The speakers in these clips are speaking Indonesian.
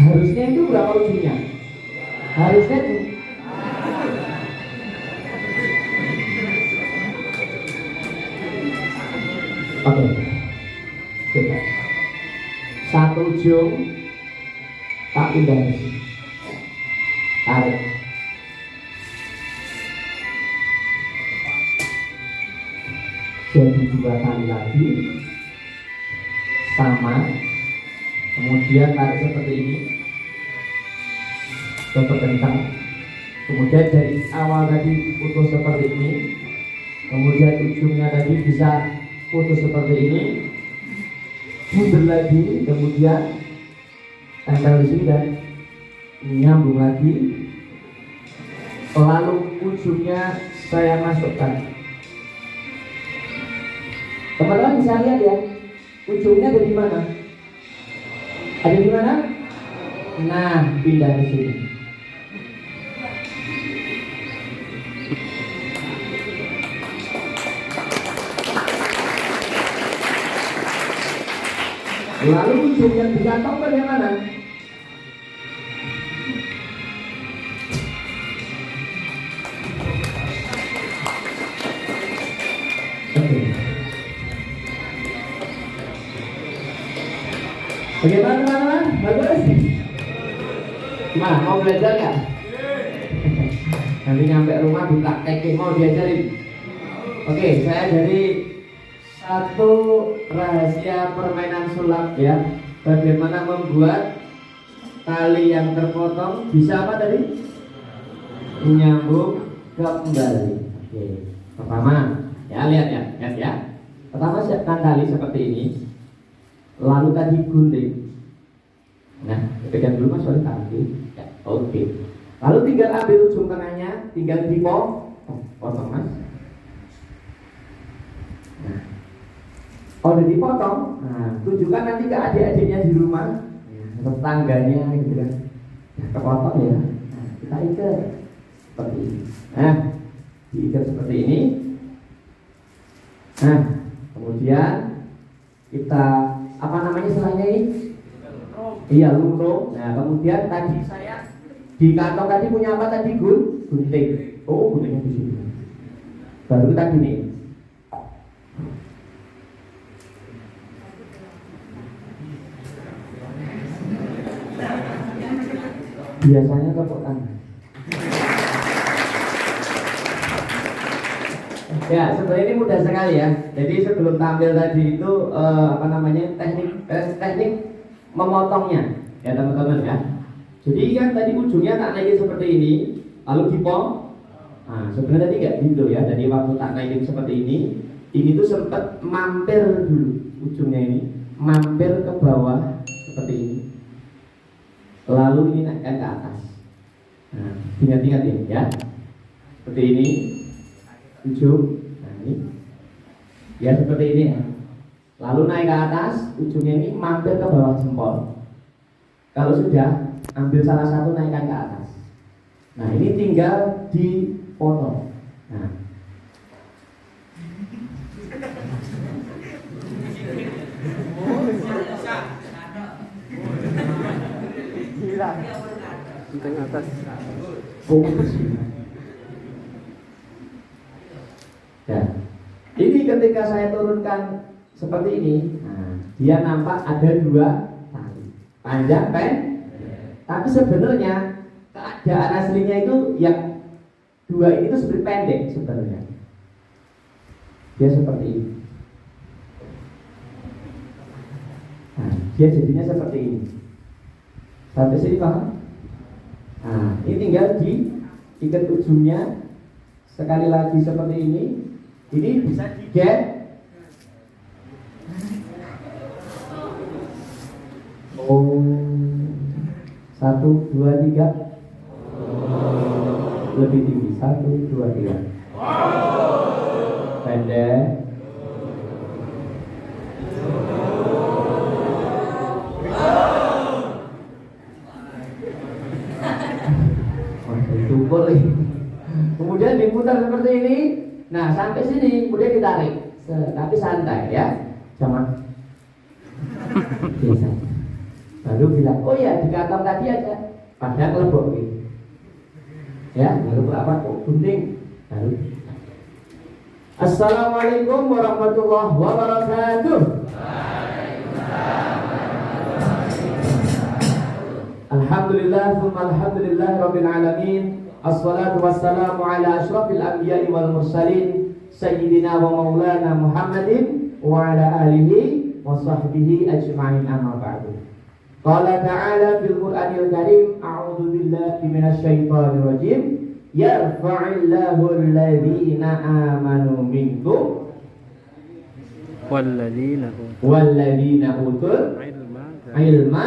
Harusnya itu berapa ujungnya? Harusnya itu. Oke, coba satu ujung tak pindah di sini. Tarik. Jadi 2 kali lagi sama, kemudian tarik seperti ini, kencang. Kemudian dari awal tadi putus seperti ini, kemudian ujungnya tadi bisa putus seperti ini, mundur lagi, kemudian tempel di sini dan nyambung lagi, lalu ujungnya saya masukkan. Teman-teman bisa lihat ya, ujungnya ada di mana? Ada di mana? Nah, pindah di sini. Lalu ujung yang dikantong bagaimana? Bagaimana teman-teman? Bagus? Mau belajar ya? Nanti nyampe rumah dipraktekin, mau diajarin. Oke, saya dari satu rahasia permainan sulap ya. Bagaimana membuat tali yang terpotong bisa apa tadi? Menyambung kembali. Oke, pertama ya, lihat ya. Pertama siapkan tali seperti ini. Lalu tadi gunting. Nah, pegang dulu mas, soalnya tali. Ya, oke. Lalu tinggal ambil ujung tengahnya, tinggal potong mas. Nah, udah dipotong. Nah, tunjukkan nanti ke adik-adiknya di rumah, tetangganya gitu kan. Nah, kepotong ya. Nah, kita ikat seperti ini. Nah, diikat seperti ini. Nah, kemudian kita apa namanya istilahnya ini? Iya, luntung. Nah, kemudian tadi saya di kantong tadi punya apa tadi? Gunting. Oh, guntingnya di sini. Baru kita gini. Biasanya tepuk tangan. Ya, sebenarnya ini mudah sekali ya. Jadi sebelum tampil tadi itu teknik memotongnya ya teman-teman ya. Jadi kan tadi ujungnya tak naikin seperti ini, lalu dipotong. Nah, sebenarnya tadi nggak gitu ya. Jadi waktu tak naikin seperti ini tuh sempat mampir dulu ujungnya ini, mampir ke bawah seperti ini. Lalu ini naikkan ke atas. Nah, ingat-ingat ini ya. Seperti ini ujung. Nah, ini ya seperti ini ya. Lalu naik ke atas, ujungnya ini mampir ke bawah jempol. Kalau sudah, ambil salah satu naikkan ke atas. Nah, ini tinggal dipotong. Nah, tengah atas. fokus. Ya. Ini ketika saya turunkan seperti ini, nah, dia nampak ada 2 tali, panjang pendek. Tapi sebenarnya keadaan aslinya itu yang 2 ini itu sebenarnya pendek sebenarnya. Dia seperti ini. Nah, dia jadinya seperti ini. Sampai sini paham? Nah, ini tinggal diikat ujungnya sekali lagi seperti ini. Ini bisa diget. Oh, 1, 2, 3. Lebih tinggi. 1, 2, 3. Pendek. Syukur nih. Kemudian diputar seperti ini. Nah, sampai sini kemudian ditarik. Tapi santai ya. Jangan biasa. Baru bilang, oh ya di kantong tadi aja. Padahal kelebok gitu. Ya, kelebok apa? Oh, gunting. Baru. Assalamualaikum warahmatullahi wabarakatuh. Alhamdulillah, alhamdulillah rabbil alamin. Assalatu wassalamu ala asyrafil anbiya'i wal mursalin sayyidina wa maulana Muhammadin wa ala alihi wa sahbihi ajma'in, amma ba'du. Qala ta'ala fil Qur'anil Karim, a'udzu billahi minasy syaithanir rajim. Yarfa'illahu alladhina amanu minkum walladzina utul ilma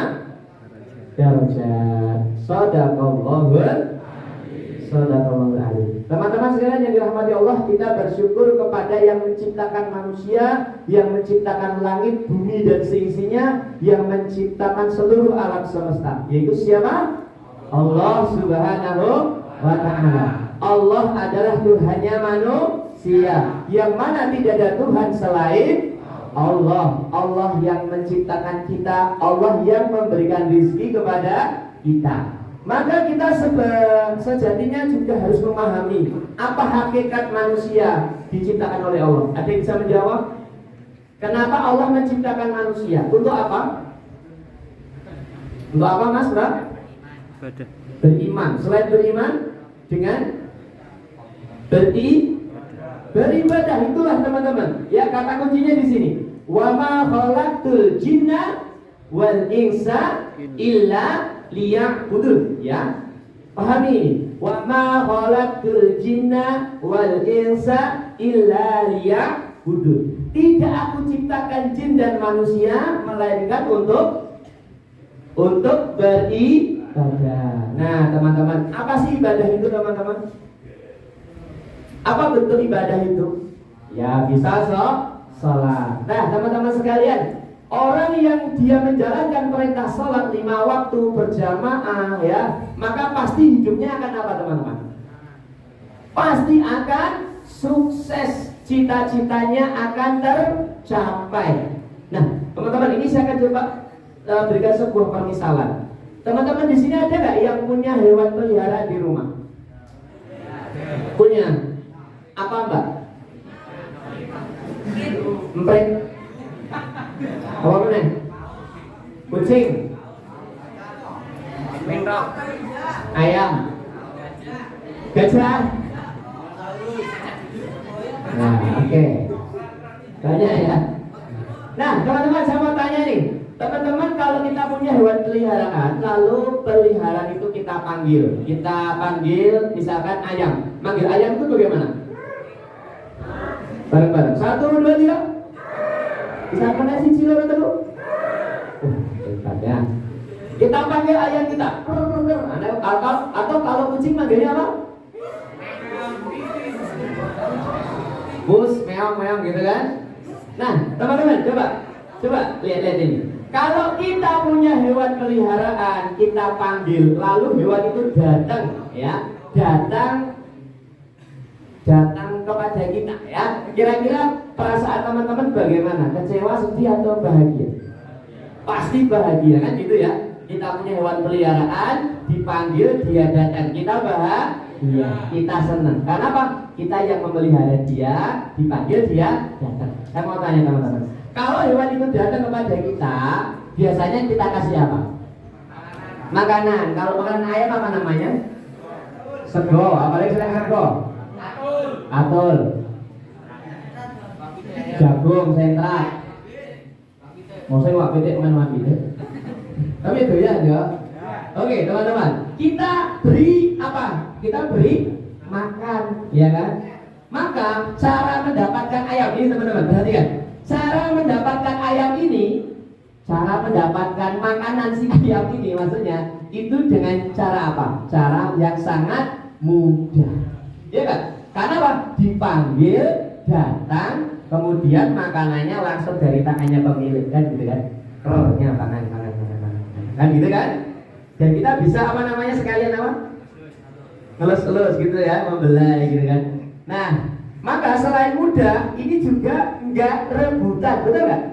darajat. Shadaqallahul alim. Teman-teman sekalian yang dirahmati Allah, kita bersyukur kepada yang menciptakan manusia, yang menciptakan langit, bumi dan seisinya, yang menciptakan seluruh alam semesta. Yaitu siapa? Allah Subhanahu wa ta'ala. Allah adalah Tuhannya manusia, yang mana tidak ada Tuhan selain Allah. Allah yang menciptakan kita, Allah yang memberikan rezeki kepada kita. Maka kita sejatinya juga harus memahami apa hakikat manusia diciptakan oleh Allah. Ada yang bisa menjawab? Kenapa Allah menciptakan manusia? Untuk apa? Untuk apa, Mas? Beriman. Selain beriman, dengan beribadah. Itulah teman-teman. Ya, kata kuncinya di sini. Wa ma khalaqtul jinna wal insa illa liya'budun. Ya, pahami ini. Wa ma khalaqtul jinna wal insa illa liya'budun. Tidak aku ciptakan jin dan manusia melainkan untuk beribadah. Nah, teman-teman, apa sih ibadah itu, teman-teman? Apa bentuk ibadah itu? Ya, bisa sholat. Nah, teman-teman sekalian, orang yang dia menjalankan perintah sholat 5 waktu berjamaah, ya, maka pasti hidupnya akan apa, teman-teman? Pasti akan sukses, cita-citanya akan tercapai. Nah, teman-teman, ini saya akan coba berikan sebuah permisalan. Teman-teman di sini ada nggak yang punya hewan peliharaan di rumah? Punya? Apa, Mbak? Emprit? Apa bener? Kucing? Ayam? Gajah? Nah, oke. Banyak ya. Nah, teman-teman, saya mau tanya nih. Teman-teman, kalau kita punya hewan peliharaan, lalu peliharaan itu kita panggil misalkan ayam. Manggil ayam itu bagaimana? Bareng-bareng. 1, 2, 3. Bisa kena si cilor itu? Hebat ya. Kita panggil ayam kita. Atau kalau kucing manggilnya apa? Bus, meong-meong gitu kan? Nah, teman-teman, coba lihat ini. Kalau kita punya hewan peliharaan, kita panggil, lalu hewan itu datang, ya, datang kepada kita, ya. Kira-kira perasaan teman-teman bagaimana? Kecewa, sedih, atau bahagia? Pasti bahagia kan, gitu ya. Kita punya hewan peliharaan, dipanggil, dia datang, kita bahagia, kita senang. Karena apa? Kita yang memelihara dia, dipanggil, dia datang. Saya mau tanya teman-teman, kalau hewan itu datang kepada kita, biasanya kita kasih apa? Makanan. Kalau makanan ayam apa namanya? Sego. Apalagi selain sego? Atul. Jagung, sentrat. Mau saya wak pitik main wak pitik. Tapi itu ya. Oke, teman-teman, kita beri apa? Kita beri makan, ya kan? Maka cara mendapatkan ayam ini, teman-teman, perhatikan. Cara mendapatkan ayam ini, cara mendapatkan makanan si ayam ini, maksudnya itu dengan cara apa? Cara yang sangat mudah, ya kan? Karena apa? Dipanggil, datang, kemudian makanannya langsung dari tangannya pemilik, kan gitu kan? Rohnya tangan, kan gitu kan? Dan kita bisa apa namanya sekalian apa? Ngelus-elus gitu ya, membelai gitu kan? Nah, maka selain mudah, ini juga enggak rebutan, betul nggak?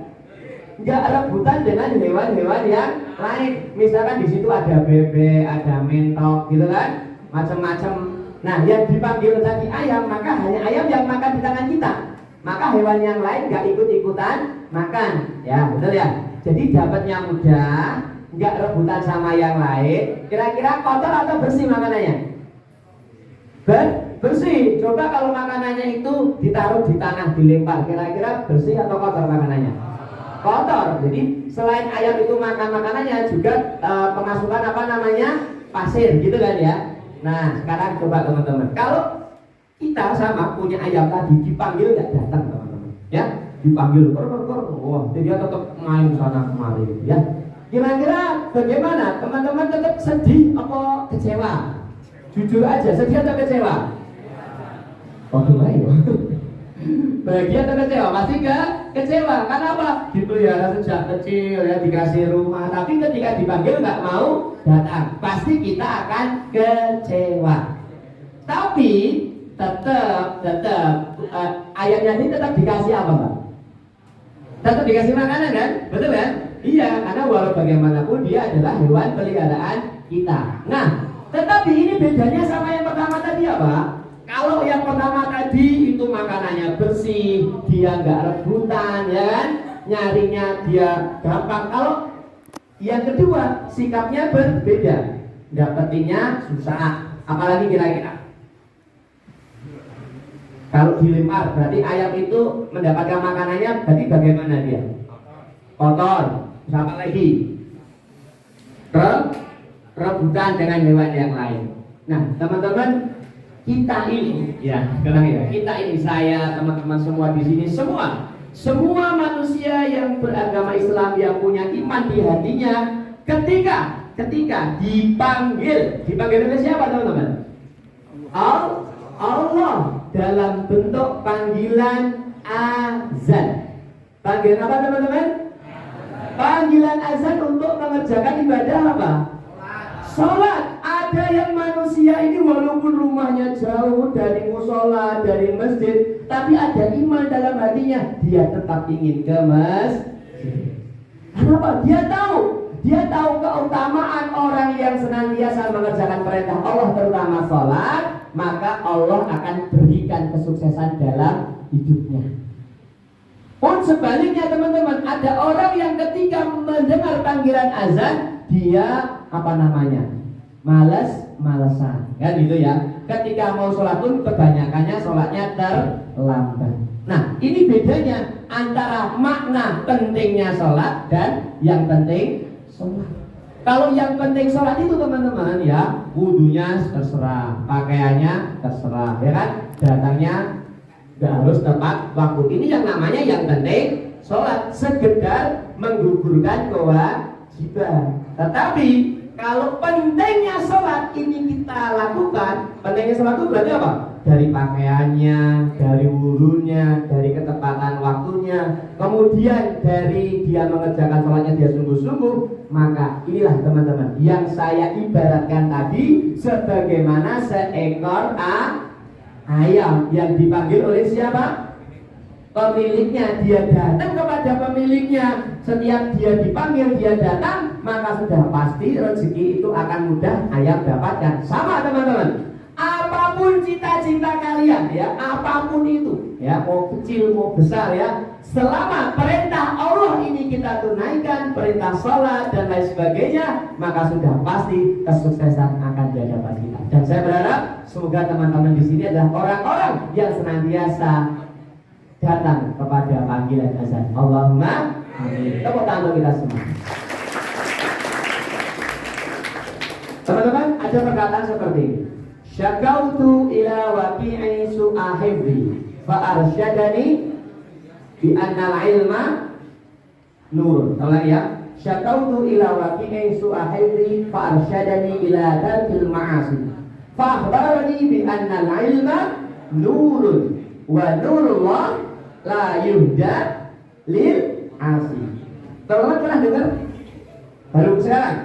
Enggak rebutan dengan hewan-hewan yang lain. Misalkan di situ ada bebek, ada mentok, gitu kan, macam-macam. Nah, yang dipanggil tadi ayam, maka hanya ayam yang makan di tangan kita. Maka hewan yang lain nggak ikut-ikutan makan, ya betul ya. Jadi dapatnya mudah, nggak rebutan sama yang lain. Kira-kira kotor atau bersih makanannya? Bersih. Coba kalau makanannya itu ditaruh di tanah, dilempar, kira-kira bersih atau kotor makanannya? Kotor. Jadi selain ayam itu makan makanannya juga kemasukan apa namanya, pasir, gitu kan ya. Nah sekarang coba teman-teman, kalau kita sama punya ayam tadi, dipanggil nggak datang teman-teman, ya dipanggil wah dia tetap main sana kemari, ya. Kira-kira bagaimana teman-teman, tetap sedih apa kecewa? Jujur aja, sedih atau kecewa? Waduh ayo. Bahagia atau kecewa? Pasti gak kecewa. Karena apa? Dipelihara sejak kecil, ya dikasih rumah, tapi ketika dipanggil nggak mau datang, pasti kita akan kecewa. Tapi tetap ayamnya ini tetap dikasih apa, Mbak? Tetap dikasih makanan kan? Betul kan? Iya, karena walau bagaimanapun dia adalah hewan peliharaan kita. Nah, tetapi ini bedanya sama yang pertama tadi apa? Kalau yang pertama tadi itu makanannya bersih, dia nggak rebutan, ya kan? Nyarinya dia gampang. Kalau yang kedua sikapnya berbeda, dapetinnya susah. Apalagi kira-kira? Kalau dilempar, berarti ayam itu mendapatkan makanannya, berarti bagaimana dia? Kotor. Sama lagi, rebutan dengan hewan yang lain. Nah, teman-teman, kita ini, ya, kita ini, saya, teman-teman semua di sini, semua manusia yang beragama Islam, yang punya iman di hatinya, ketika dipanggil oleh siapa, teman-teman? Allah, dalam bentuk panggilan azan. Panggilan apa, teman-teman? Panggilan azan untuk mengerjakan ibadah apa? Sholat. Ada yang manusia ini walaupun rumahnya jauh dari musola, dari masjid, tapi ada iman dalam hatinya, dia tetap ingin ke masjid. Kenapa? Dia tahu keutamaan orang yang senantiasa mengerjakan perintah Allah, terutama sholat, maka Allah akan berikan kesuksesan dalam hidupnya. Pun sebaliknya teman-teman, ada orang yang ketika mendengar panggilan azan, dia males-malesan, kan gitu ya. Ketika mau sholat pun kebanyakannya sholatnya terlambat. Nah, ini bedanya antara makna pentingnya sholat dan yang penting sholat. Kalau yang penting sholat itu teman-teman, ya wudunya terserah, pakaiannya terserah, ya kan, datangnya nggak harus tepat waktu. Ini yang namanya yang penting sholat, sekedar menggugurkan kewajiban. Tetapi kalau pentingnya sholat ini kita lakukan, pentingnya sholat itu berarti apa? Dari pakaiannya, dari wudunya, dari ketepatan waktunya, kemudian dari dia mengerjakan sholatnya dia sungguh-sungguh. Maka inilah teman-teman yang saya ibaratkan tadi sebagaimana seekor ayam yang dipanggil oleh siapa? Pemiliknya. Dia datang kepada pemiliknya. Setiap dia dipanggil, dia datang, maka sudah pasti rezeki itu akan mudah ayam dapatkan. Sama teman-teman, apapun cita-cita kalian, ya apapun itu, ya mau kecil mau besar, ya selama perintah Allah ini kita tunaikan, perintah sholat dan lain sebagainya, maka sudah pasti kesuksesan akan didapat kita. Dan saya berharap semoga teman-teman di sini adalah orang-orang yang senantiasa datang kepada panggilan azan. Allahumma amin. Tepuk tangan kita semua. Teman-teman, ada perkataan seperti ini. Syakautu ila waqi'i su'ahibri fa'arsyadani bi annal ilma nurun. Kalau ya, syakautu ila waqi'i su'ahibri fa'arsyadani ila tarkil ma'asi fa'akhbarani bi annal ilma nurun wa nurullah la yuhda lil asi. Teman-teman pernah dengar? Baru sekarang?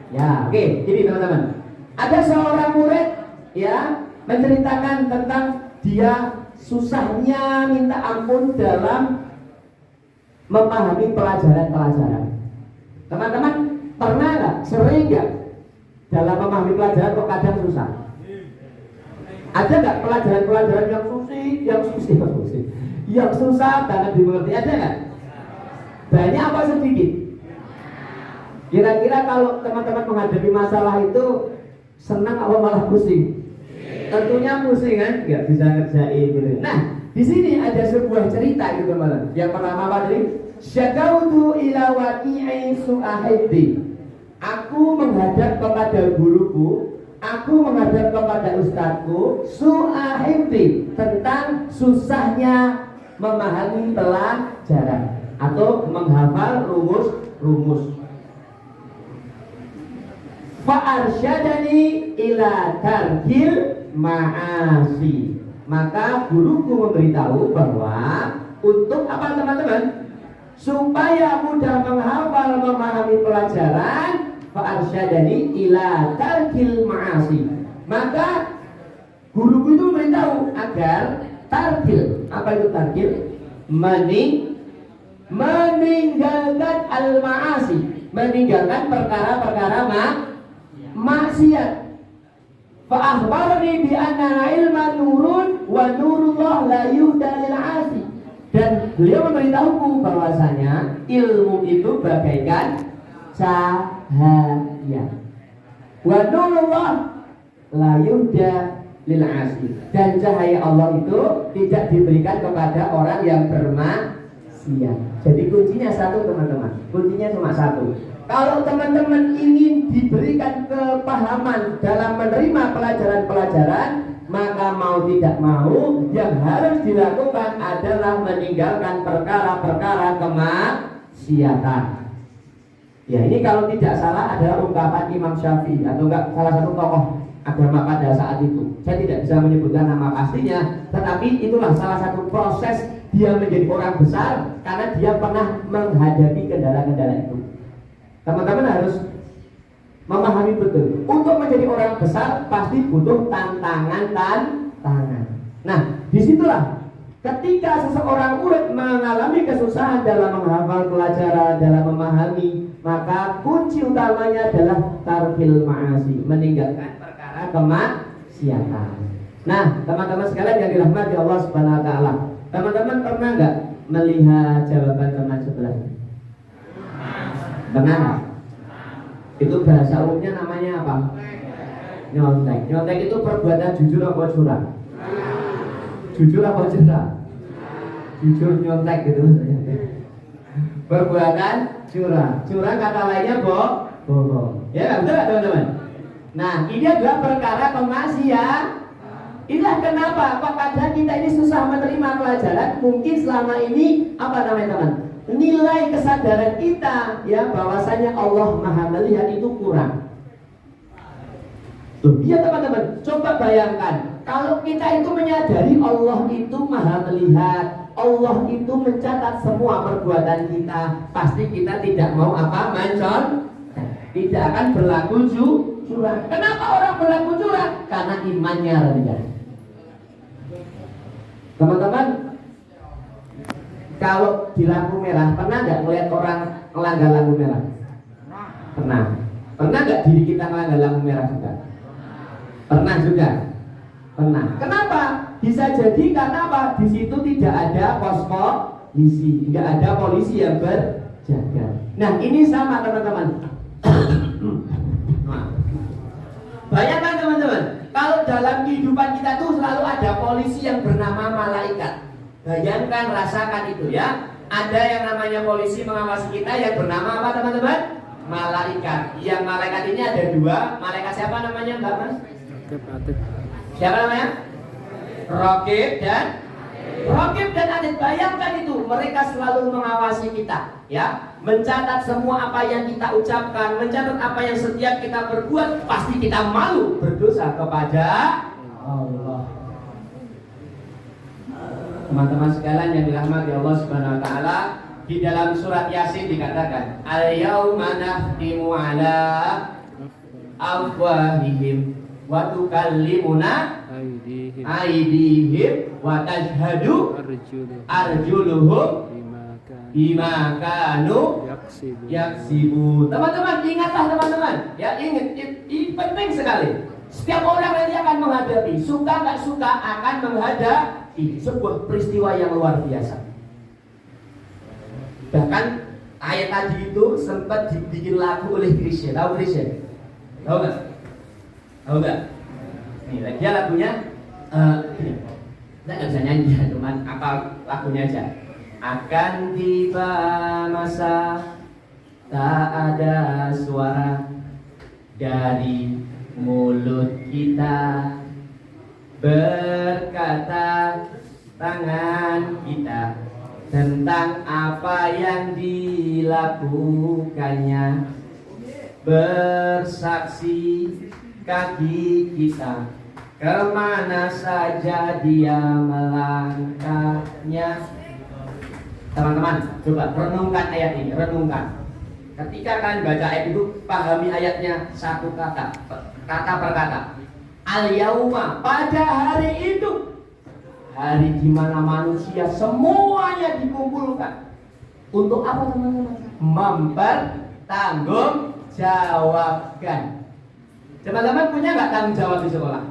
Ya, oke. Ini teman-teman, ada seorang murid, ya, menceritakan tentang dia susahnya minta ampun dalam memahami pelajaran-pelajaran. Teman-teman, Pernah nggak? Sering nggak? Dalam memahami pelajaran kok kadang susah? Ada nggak pelajaran-pelajaran yang susah banget dimengerti? Ada nggak? Banyak apa sedikit? Kira-kira kalau teman-teman menghadapi masalah itu senang apa malah pusing? Tentunya pusing kan? Nggak bisa ngerjain gitu. Nah, di sini ada sebuah cerita gitu malah. Yang pertama apa tadi? Syakautu ila waqi'i su'ahiddi. Aku menghadap kepada guruku, aku menghadap kepada ustadku, su'ahiddi, tentang susahnya memahami pelajaran atau menghafal rumus-rumus. Fa'arsyadani ila tarkil ma'asi. Maka guruku memberitahu bahwa untuk apa teman-teman? Supaya mudah menghafal memahami pelajaran, fa'arsyadani ila tarkil ma'asi. Maka guruku itu memberitahu agar tarkil. Apa itu tarkil? Meninggalkan al-ma'asi, meninggalkan perkara-perkara maksiat. Fa akhbarani bi anna ilma nurun wa nurullah la yuhda lil 'asi. Dan beliau memberitahuku bahwasanya ilmu itu bagaikan cahaya. Wa nurullah la yuhda lil 'asi. Dan cahaya Allah itu tidak diberikan kepada orang yang bermaksiat. Jadi kuncinya satu teman-teman. Kuncinya cuma satu. Kalau teman-teman ingin diberikan kepahaman dalam menerima pelajaran-pelajaran, maka mau tidak mau yang harus dilakukan adalah meninggalkan perkara-perkara kemaksiatan. Ya, ini kalau tidak salah adalah ungkapan Imam Syafi'i atau enggak salah satu tokoh agama pada saat itu. Saya tidak bisa menyebutkan nama pastinya, tetapi itulah salah satu proses dia menjadi orang besar karena dia pernah menghadapi kendala-kendala itu. Teman-teman harus memahami betul. Untuk menjadi orang besar pasti butuh tantangan. Nah, disitulah ketika seseorang murid mengalami kesusahan dalam menghafal pelajaran, dalam memahami, maka kunci utamanya adalah tarkil ma'asi, meninggalkan perkara kemaksiatan. Nah, teman-teman sekalian yang dirahmati Allah Subhanahu wa taala. Teman-teman pernah enggak melihat jawaban teman sebelah? Benar. Itu bahasa umumnya namanya apa? Nyontek. Nyontek itu perbuatan jujur apa curang? Jujur apa curang? Jujur nyontek gitu. Perbuatan curang. Curang kata lainnya bohong. Ya, betul enggak teman-teman? Nah, ini adalah perkara kemaksiatan. Inilah kenapa kok kadang kita ini susah menerima pelajaran. Mungkin selama ini apa namanya teman? Nilai kesadaran kita ya bahwasanya Allah Maha melihat itu kurang. Tuh, iya teman-teman, coba bayangkan kalau kita itu menyadari Allah itu Maha melihat, Allah itu mencatat semua perbuatan kita, pasti kita tidak mau apa mencon, tidak akan berlaku curang. Kenapa orang berlaku curang? Karena imannya rendah. Teman-teman, kalau di lampu merah, pernah nggak melihat orang melanggar lampu merah? Pernah. Pernah nggak diri kita melanggar lampu merah juga? Pernah juga. Pernah. Kenapa? Bisa jadi karena apa? Di situ tidak ada pos polisi, tidak ada polisi yang berjaga. Nah, ini sama teman-teman. Bayangkan teman-teman, kalau dalam kehidupan kita tuh selalu ada polisi yang bernama malaikat. Bayangkan, rasakan itu ya. Ada yang namanya polisi mengawasi kita yang bernama apa teman-teman? Malaikat. Yang malaikat ini ada dua. Malaikat siapa namanya Mbak Mas? Siapa namanya? Raqib dan Atid. Bayangkan itu, mereka selalu mengawasi kita ya. Mencatat semua apa yang kita ucapkan, mencatat apa yang setiap kita berbuat. Pasti kita malu berdosa kepada Allah. Teman-teman sekalian yang dirahmati Allah Subhanahu wa taala, di dalam surat Yasin dikatakan, "Al-yauma nakhtimu 'ala afwahihim wa tukallimuna aydihim wa tashhadu arjuluhum bima kanu yaksibu. Teman-teman, ingatlah teman-teman. Ya, ingat, ini penting sekali. Setiap orang nanti akan menghadapi, suka nggak suka akan menghadapi sebuah peristiwa yang luar biasa. Bahkan ayat tadi itu sempat dibikin lagu oleh Chrisye. Tahu Chrisye? Tahu nggak? Tahu nggak? Nih, dia lagunya gini. Kita nggak bisa nyanyi, cuman apa lagunya aja. Akan tiba masa tak ada suara dari mulut kita, berkata tangan kita tentang apa yang dilakukannya, bersaksi kaki kita kemana saja dia melangkahnya. Teman-teman, coba renungkan ayat ini, renungkan. Ketika kalian baca ayat itu, pahami ayatnya satu kata per kata. Al-yauma, pada hari itu, hari di mana manusia semuanya dikumpulkan. Untuk apa teman-teman? Mempertanggungjawabkan. Teman-teman punya nggak tanggung jawab di sekolah?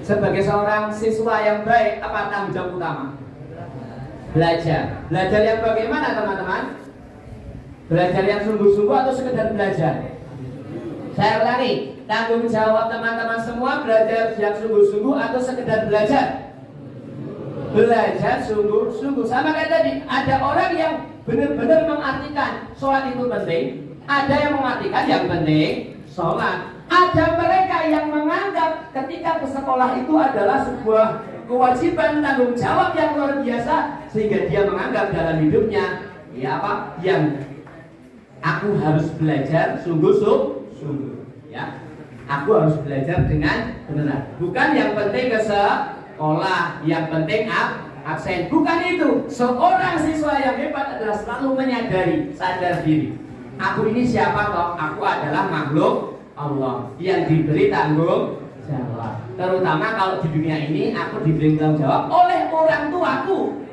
Sebagai seorang siswa yang baik, apa tanggung jawab utama? Belajar. Belajar yang bagaimana teman-teman? Belajar yang sungguh-sungguh atau sekedar belajar? Saya ulangi, tanggung jawab teman-teman semua belajar yang sungguh-sungguh atau sekedar belajar? Belajar sungguh-sungguh. Sama kayak tadi, ada orang yang benar-benar mengartikan sholat itu penting, ada yang mengartikan yang penting sholat. Ada mereka yang menganggap ketika ke sekolah itu adalah sebuah kewajiban tanggung jawab yang luar biasa, sehingga dia menganggap dalam hidupnya yang aku harus belajar sungguh-sungguh, ya. Aku harus belajar dengan benar. Bukan yang penting ke sekolah, yang penting absen. Bukan itu. Seorang siswa yang hebat adalah selalu menyadari, sadar diri. Aku ini siapa toh? Aku adalah makhluk Allah yang diberi tanggung jawab. Terutama kalau di dunia ini aku diberi tanggung jawab oleh orang tuaku.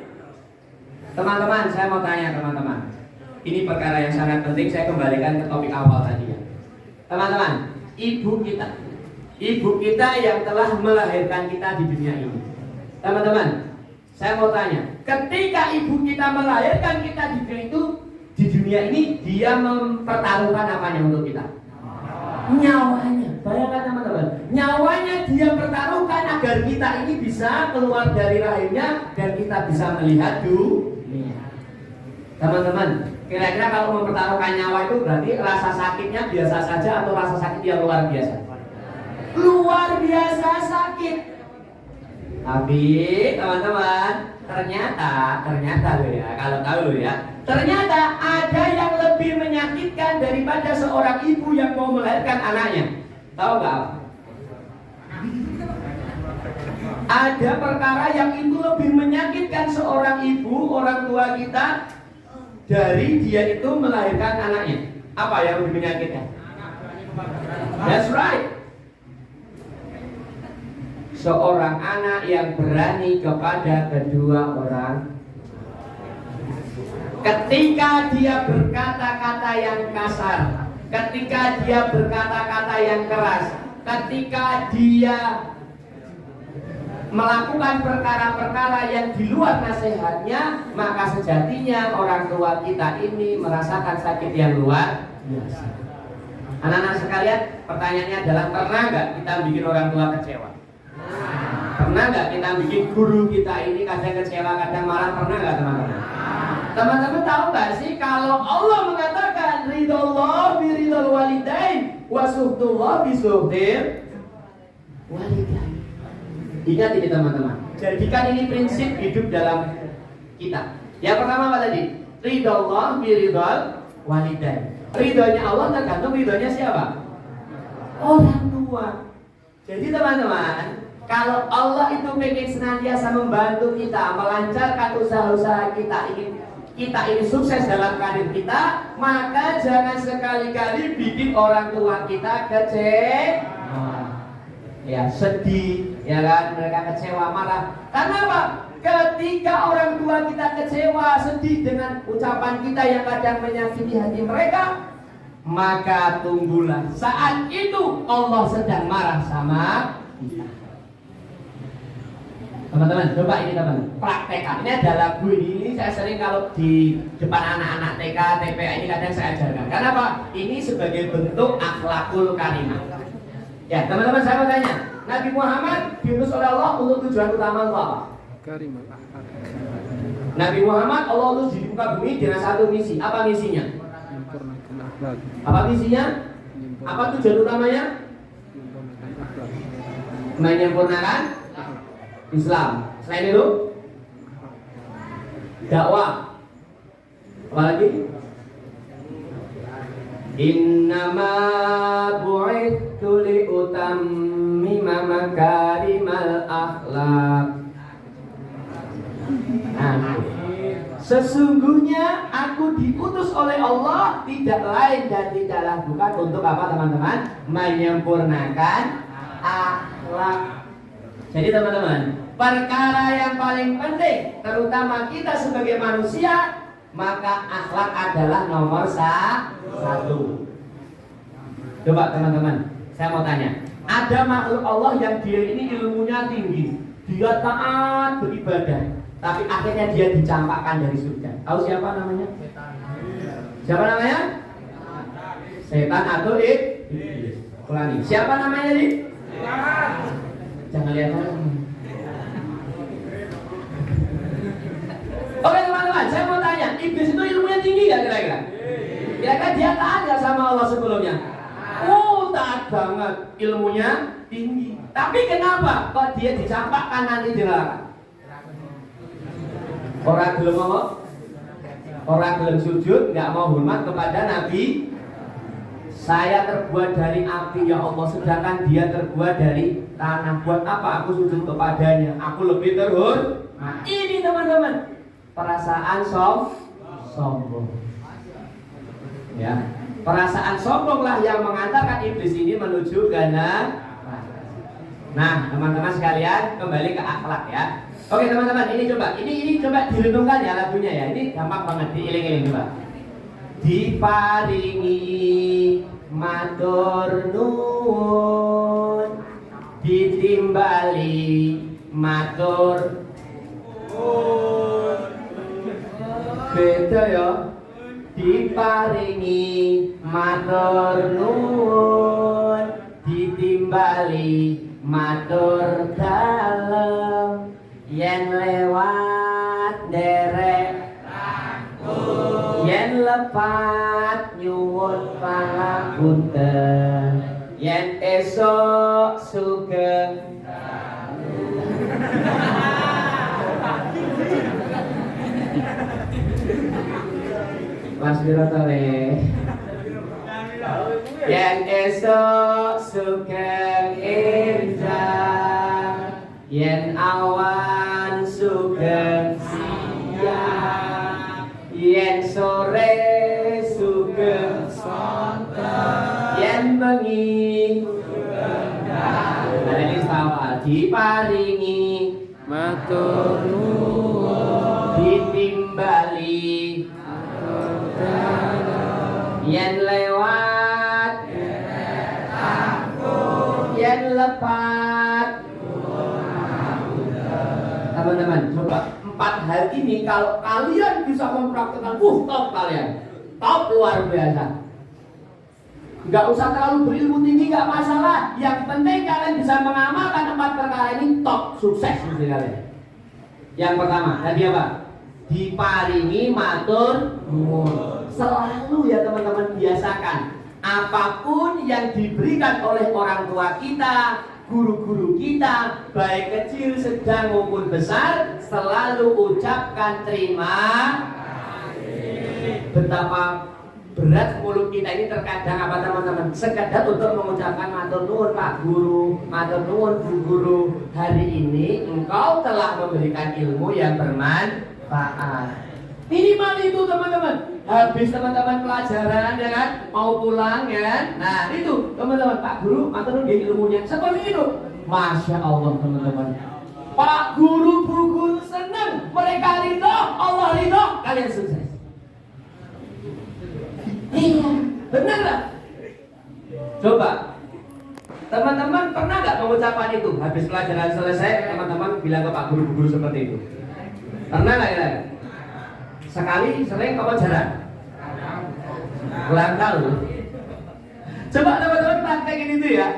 Teman-teman, saya mau tanya teman-teman. Ini perkara yang sangat penting, saya kembalikan ke topik awal tadi ya. Teman-teman, ibu kita yang telah melahirkan kita di dunia ini. Teman-teman, saya mau tanya, ketika ibu kita melahirkan kita di dunia ini, dia mempertaruhkan apanya untuk kita? Nyawanya. Bayangkan teman-teman, nyawanya dia pertaruhkan agar kita ini bisa keluar dari rahimnya dan kita bisa melihat dunia. Teman-teman, kira-kira kalau mempertaruhkan nyawa itu berarti rasa sakitnya biasa saja atau rasa sakit yang luar biasa? Luar biasa sakit. Tapi teman-teman, ternyata loh ya, kalau tahu loh ya, ternyata ada yang lebih menyakitkan daripada seorang ibu yang mau melahirkan anaknya. Tahu nggak? Ada perkara yang itu lebih menyakitkan seorang ibu, orang tua kita, dari dia itu melahirkan anaknya. Apa yang lebih menyakitkan? That's right. Seorang anak yang berani kepada kedua orang, ketika dia berkata-kata yang kasar, ketika dia berkata-kata yang keras, ketika dia melakukan perkara-perkara yang di luar nasihatnya, maka sejatinya orang tua kita ini merasakan sakit yang luar biasa. Anak-anak sekalian, pertanyaannya adalah, pernah nggak kita bikin orang tua kecewa? Pernah nggak kita bikin guru kita ini kadang kecewa, kadang marah? Pernah nggak teman-teman? Teman-teman tahu nggak sih kalau Allah mengatakan ridhollah bi ridhol walidain wa suhtullah bi suhtir walidain. Ingat ini teman-teman, jadikan ini prinsip hidup dalam kita. Yang pertama apa tadi? Ridhollah bi ridhol walidain. Ridhonya Allah tergantung ridhonya siapa? Orang tua. Jadi teman-teman, kalau Allah itu pengen senantiasa membantu kita, melancarkan usaha-usaha kita ini sukses dalam karir kita, maka jangan sekali-kali bikin orang tua kita kecewa, ya sedih, ya kan, mereka kecewa, marah. Karena apa? ketika orang tua kita kecewa, sedih dengan ucapan kita yang kadang menyakiti hati mereka, maka tunggulah saat itu Allah sedang marah sama kita. Teman-teman, coba ini teman praktekkan. Ini ada lagu ini saya sering kalau di depan anak-anak TK, TPA ini kadang saya ajarkan. Kenapa? Ini sebagai bentuk akhlakul karimah. Ya, teman-teman, saya mau tanya, Nabi Muhammad diutus oleh Allah untuk tujuan utama untuk apa? Nabi Muhammad Allah utus di muka bumi dengan satu misi. Apa misinya? Apa misinya? Apa tujuan utamanya? Menyempurnakan Islam. Selain itu, dakwah. Apa lagi? Innama bu'ithu liutammima makarimal akhlak. Nah, sesungguhnya aku diutus oleh Allah tidak lain dan tidaklah bukan untuk apa teman-teman? Menyempurnakan akhlak. Jadi teman-teman, perkara yang paling penting terutama kita sebagai manusia, maka akhlak adalah nomor satu. Coba teman-teman, saya mau tanya, ada makhluk Allah yang dia ini ilmunya tinggi, dia taat beribadah, tapi akhirnya dia dicampakkan dari surga. Tahu siapa namanya? Siapa namanya? Setan atau iblis. Ulangi. Siapa namanya nih? Jangan lihat orang. Oke teman-teman, saya mau tanya, iblis itu ilmunya tinggi gak kira-kira? Kira-kira dia taat gak sama Allah sebelumnya? Oh, taat banget, ilmunya tinggi. Tapi kenapa kok dia dicampakkan nanti di neraka? Orang belum mau, orang belum sujud, nggak mau hormat kepada Nabi. Saya terbuat dari api ya Allah, sedangkan dia terbuat dari tanah. Buat apa aku sujud kepadanya? Aku lebih terhormat. Nah, ini teman-teman, perasaan sombong. Ya, perasaan sombonglah yang mengantarkan iblis ini menuju ke neraka. Nah, teman-teman sekalian, kembali ke akhlak ya. Oke teman-teman, ini coba direnungkan ya lagunya ya. Ini gampang banget, diiling-iling coba. Diparingi matur nuwun, ditimbali matur nuwun. Beda ya. Diparingi matur nuwun, ditimbali matur dalem. Yen lewat derek yen lepat nyuwun pangapunten, yen esok sugeng Mas Birotole, yen esok sugeng enjang, yen awan sugeng siang, yen sore sugeng sonten, yen bengi sugeng dalu. Ada ini sama, diparingi matur nuwun, ditimbali matur dalem, yen lewat yen lepat. Teman-teman, coba 4 hal ini kalau kalian bisa mempraktikkan, top kalian, top luar biasa. Nggak usah terlalu berilmu tinggi, nggak masalah. Yang penting kalian bisa mengamalkan 4 perkara ini, top, sukses mesti kalian. Yang pertama, tadi apa? Diparingi matur nuwun. Selalu ya teman-teman, biasakan apapun yang diberikan oleh orang tua kita, guru-guru kita, baik kecil, sedang maupun besar, selalu ucapkan terima kasih. Betapa berat mulut kita ini terkadang apa teman-teman, sekadar untuk mengucapkan matur nuwun Pak Guru, matur nuwun Bu Guru, hari ini engkau telah memberikan ilmu yang bermanfaat. Minimal itu teman-teman. Habis teman-teman pelajaran ya kan, mau pulang ya kan. Nah itu teman-teman, Pak Guru matur nuwun ilmunya seperti itu. Masya Allah teman-teman. Pak Guru, Bu Guru senang, mereka ridho, Allah ridho, kalian sukses. Iya, benar nggak? Coba, teman-teman pernah nggak pengucapan itu? Habis pelajaran selesai, teman-teman bilang ke Pak Guru, Bu Guru seperti itu. Pernah nggak ya? Sekali, sering, apa jarang? Kurang tahu. Coba teman-teman praktekin itu ya.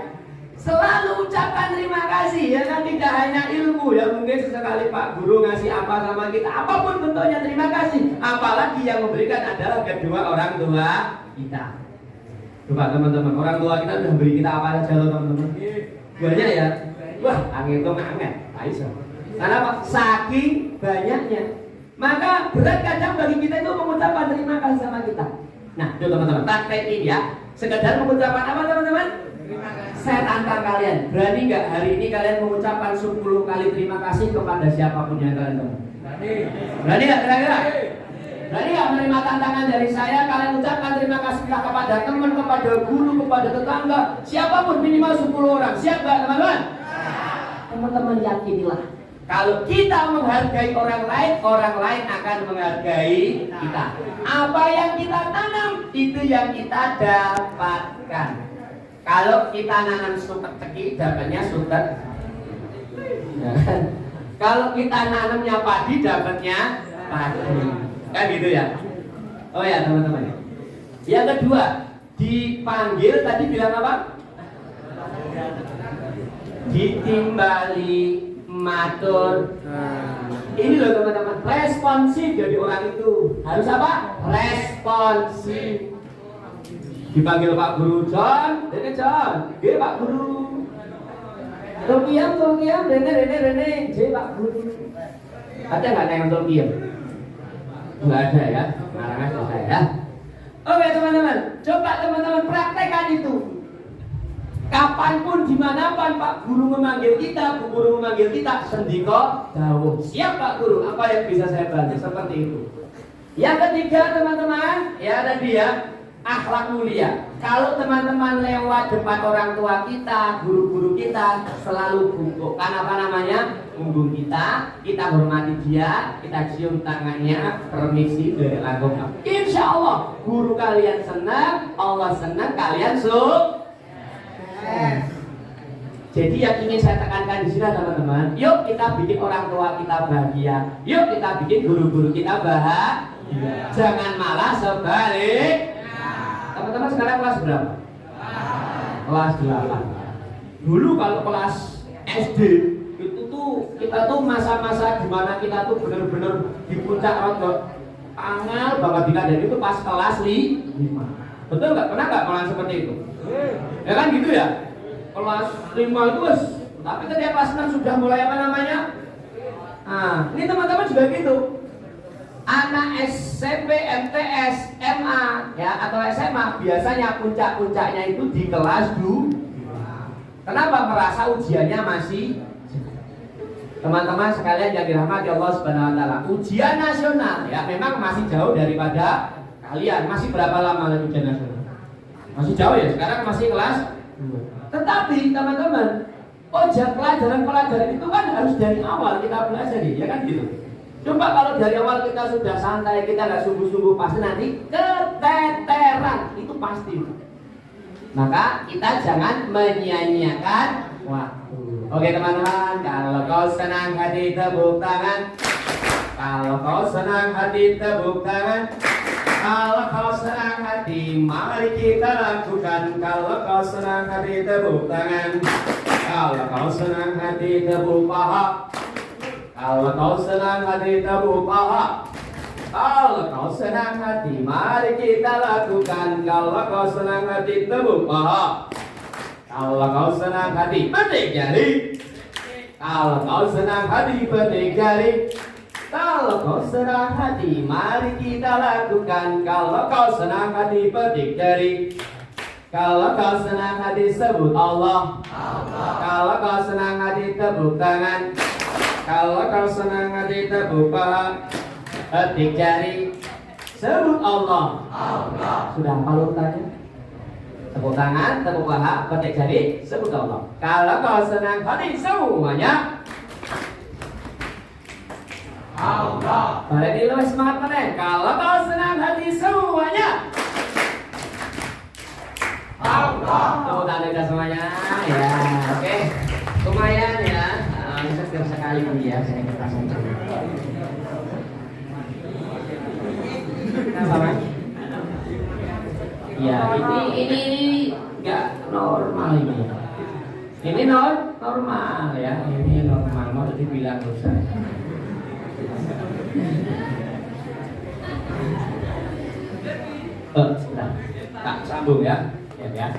Selalu ucapkan terima kasih ya kan, tidak hanya ilmu ya, mungkin sesekali Pak Guru ngasih apa sama kita, apapun bentuknya terima kasih. Apalagi yang memberikan adalah kedua orang tua kita. Coba teman-teman, orang tua kita sudah beri kita apa saja loh teman-teman. Banyak ya. Wah, angin itu angin. Aisyah. Karena apa? Saking banyaknya. Maka berat kadang bagi kita itu mengucapkan terima kasih sama kita. Nah, yuk teman-teman, praktekin ya. Sekedar mengucapkan apa teman-teman? Saya tantang kalian, berani nggak hari ini kalian mengucapkan 10 kali terima kasih kepada siapapun yang kalian temui? Berani nggak kira-kira? Berani nggak menerima tantangan dari saya? Kalian ucapkan terima kasih kepada teman, kepada guru, kepada tetangga, siapapun minimal 10 orang. Siap nggak teman-teman? Teman-teman yakinilah, kalau kita menghargai orang lain akan menghargai kita. Apa yang kita tanam, itu yang kita dapatkan. Kalau kita nanam suket ceki, dapatnya suket. Ya. Kalau kita nanamnya padi, dapatnya padi. Kan gitu ya. Oh ya teman-teman. Yang kedua, dipanggil tadi bilang apa? Ditimbali, matur. Ini loh teman-teman, responsif jadi orang itu. Harus apa? Responsif. Dipanggil Pak Guru, John, Rene John, G Pak Guru. Tolkiam, Rene, J Pak Guru. Ada nggak yang Tolkiam? Nggak ada ya, ngarang aja saya ya. Oke teman-teman, coba teman-teman praktekkan itu. Kapanpun, dimanapun Pak Guru memanggil kita, Bu Guru memanggil kita, sendiko dawuh. Siap Pak Guru, apa yang bisa saya bantu? Seperti itu. Yang ketiga teman-teman, ya tadi ya, akhlak mulia. Kalau teman-teman lewat depan orang tua kita, guru-guru kita, selalu bungkukkan apa namanya? Punggung kita hormati dia, kita cium tangannya, permisi dari langsung. Insya Allah guru kalian senang, Allah senang, kalian Jadi yang ingin saya tekankan di sini teman-teman, yuk kita bikin orang tua kita bahagia, yuk kita bikin guru-guru kita bahagia. Jangan malah sebalik. Teman-teman sekarang kelas berapa? Kelas 8. Dulu kalau kelas SD itu tuh kita tuh masa-masa dimana kita tuh bener-bener di puncak roda angel banget dikadang itu pas kelas 5. Betul nggak? Pernah nggak malah seperti itu? Ya kan gitu ya? Kelas 5 itu tapi ketika kelas 6 sudah mulai apa namanya? Nah, ini teman-teman juga gitu. Anak SMP, MTS, MA ya atau SMA biasanya puncak-puncaknya itu di kelas 2. Kenapa? Merasa ujiannya masih. Teman-teman sekalian yang dirahmati Allah Subhanahu wa taala, ujian nasional ya memang masih jauh daripada kalian. Masih berapa lama lagi ujian nasional? Masih jauh ya, sekarang masih kelas 2. Tetapi teman-teman, pelajaran-pelajaran itu kan harus dari awal kita belajar ya kan gitu. Coba kalau dari awal kita sudah santai, kita nggak sungguh-sungguh, pasti nanti keteteran, itu pasti. Maka kita jangan menyia-nyiakan waktu. Oke teman-teman, kalau kau senang hati tepuk tangan. Kalau kau senang hati tepuk tangan. Kalau kau senang hati, mari kita lakukan. Kalau kau senang hati tepuk tangan. Kalau kau senang hati tepuk paha. Kalau kau senang hati tepuk paha. Kalau kau senang hati, mari kita lakukan. Kalau kau senang hati tepuk paha. Kalau kau senang hati, petik jari. Kalau kau senang hati, petik jari. Kalau kau senang hati, mari kita lakukan. Kalau kau senang hati, petik jari. Kalau kau senang hati, sebut Allah. Kalau kau senang hati, tepuk tangan. Kalau kau senang hati, tepuk paha, petik jari, sebut Allah. Sudah hafal urutannya? Tepuk tangan, tepuk paha, petik jari, sebut Allah. Kalau kau senang hati semuanya, Allah. Berarti lu semangat mana? Kalau kau senang hati semuanya. Allah. Tepuk tangan kita semuanya. Ya, oke. Lumayan ya. Bisa setiap sekali ya saya kerasan. Kenapa Mas? Ya, ini enggak normal ini. Ini normal ya. Ini normal. Mau dibilang dosa. Sebentar. Tak sambung ya. Ya.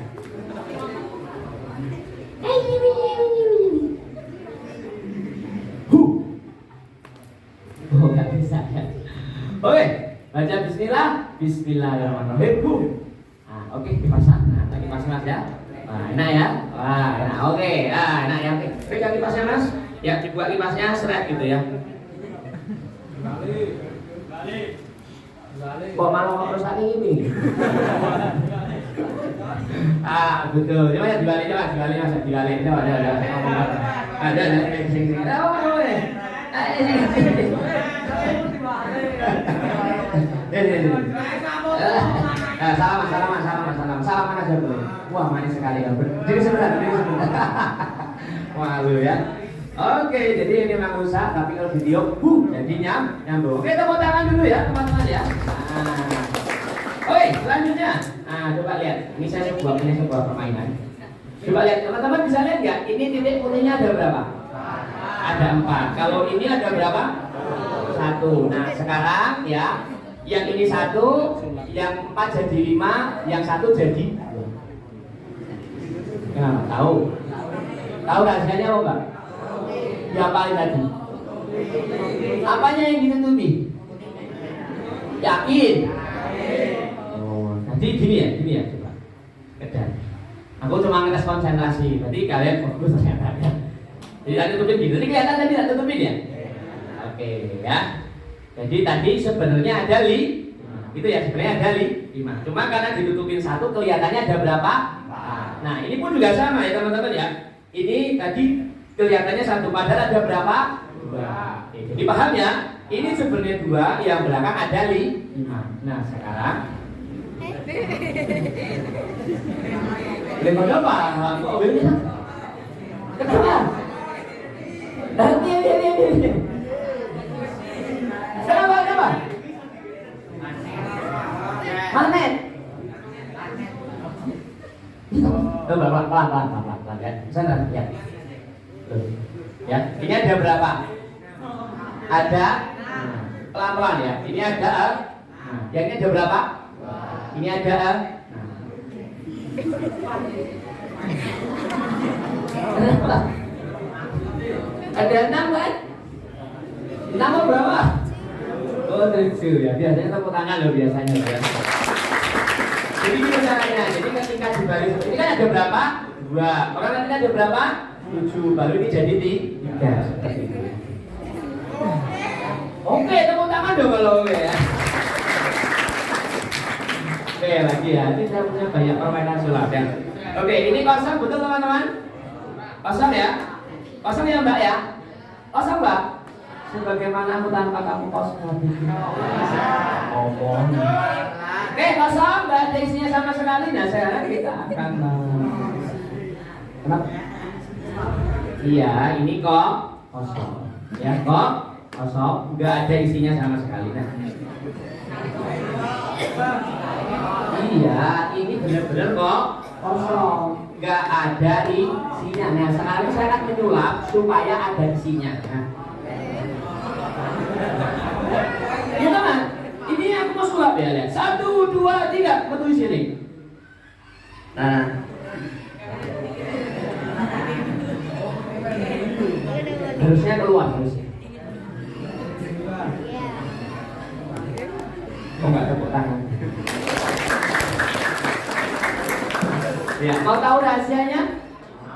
Oh, nggak bisa ya. Oke, baca bismillah. Bismillahirrahmanirrahim. Nah, oke, dipasang. Nah, lagi pasang Mas ya. Nah, enak ya. Wah, enak. Oke. Ah, enak ya. Oke. Pegang kipasnya Mas. Ya, dibuat kipasnya seret gitu ya. Kok malah rusak ini? Betul. Coba ya dibalik Mas. Coba ada. Sing. Salaman aja boleh. Wah, manis sekali kan. Jadi sebentar. Malu ya. Oke, jadi ini memang rusak, tapi kalau video, jadi nyambung. Oke, tepuk tangan dulu ya, teman-teman ya. Oke, selanjutnya. Coba lihat. Ini sebuah permainan. Coba lihat, teman-teman bisa lihat nggak? Ini titik putihnya ada berapa? Ada 4. Kalau ini ada berapa? 1. Nah, sekarang ya, yang ini 1, yang 4 jadi 5, yang 1 jadi 2. Nah, tahu rahasianya apa enggak? Ya paling tadi. Apanya yang ditutupi? Yakin? Jadi gini ya coba. Kedan. Aku cuma ngetes konsentrasi. Berarti kalian fokus ternyata ya. Jadi tadi tutupin gitu. Ini kelihatan tadi tak tutupin ya? Oke ya. Jadi tadi sebenarnya ada 5. Itu ya sebenarnya ada 5. Cuma karena ditutupin 1 kelihatannya ada berapa? Nah, ini pun juga sama ya teman-teman ya. Ini tadi kelihatannya 1 padahal ada berapa? 2. Jadi paham ya? Ini sebenarnya 2, yang belakang ada 5. Nah, sekarang lima berapa? Kok beda? Kenapa? Iya. Kenapa? Magnet. Pelan ya. Sana ya. Ya, ini ada berapa? Ada pelan-pelan ya. Ini ada yang ini ada berapa? Ini ada ada 6 kan? 6 berapa? Oh, 7 ya. Biasanya tepuk tangan loh biasanya ya. Jadi gini caranya. Jadi ketika di baris ini kan ada berapa? 2. Orang nanti ada berapa? 7. Baru ini jadi 3. Seperti itu. Oke, tepuk tangan dong kalau oke ya. Oke, lagi ya. Ini saya punya banyak permainan sulap ya. Oke, ini kosong betul teman-teman? Kosong ya? Kosong ya Mbak ya? Kosong Mbak? Sebagaimana aku tanpa kamu kosong hatiku. Oke, kosong, nggak ada isinya sama sekali. Nah, sekarang kita akan kenapa? Iya, ini kok kosong. Ya, kok kosong, nggak ada isinya sama sekali. Nah, iya, ini benar-benar kok kosong, nggak ada isinya. Nah, sekarang saya akan menyulap supaya ada isinya. Nah, ya teman, ini aku mau sulap ya, lihat. 1, 2, 3, betul di sini. Nah, harusnya keluar harusnya. Kok nggak tepuk tangan? Ya, mau tahu rahasianya?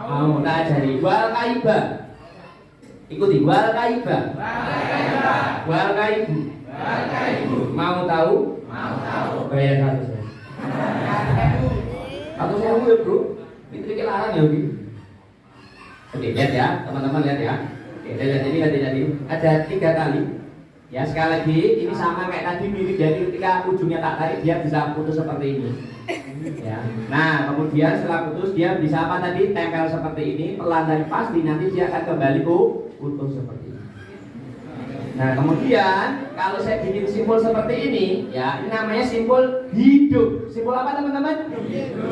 Mau tak ajari. Wal kaibah. Ikuti wal kaibah. Wal kaibu. Mau tahu? Bayar 100. 100.000 ya bro. Itu larang ya gitu. Oke, lihat ya, teman-teman lihat ya. Oke, lihat ini. Ada 3 kali. Ya sekali lagi, ini sama kayak tadi mirip, jadi ketika ujungnya tak tarik dia bisa putus seperti ini. Ya. Nah kemudian setelah putus dia bisa apa tadi? Tempel seperti ini, pelan dan pasti nanti dia akan kembali putus seperti ini. Nah kemudian kalau saya bikin simpul seperti ini, ya ini namanya simpul hidup. Simpul apa teman-teman?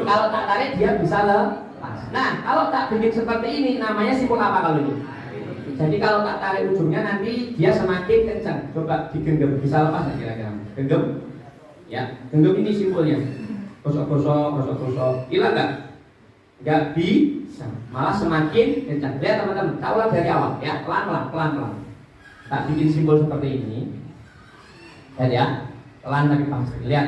Kalau tak tarik dia bisa lepas. Nah kalau tak bikin seperti ini namanya simpul apa kalau ini? Jadi kalau tak tarik ujungnya nanti dia semakin kencang. Coba digenggam, bisa lepas nggak kira-kira? Genggam, ya. Genggam ini simpulnya. Gosok-gosok, hilang nggak? Nggak bisa. Malah semakin kencang. Lihat teman-teman, tak ulang dari awal, ya. Pelan-pelan. Tak bikin simpul seperti ini. Lihat ya, pelan tapi pasti. Lihat.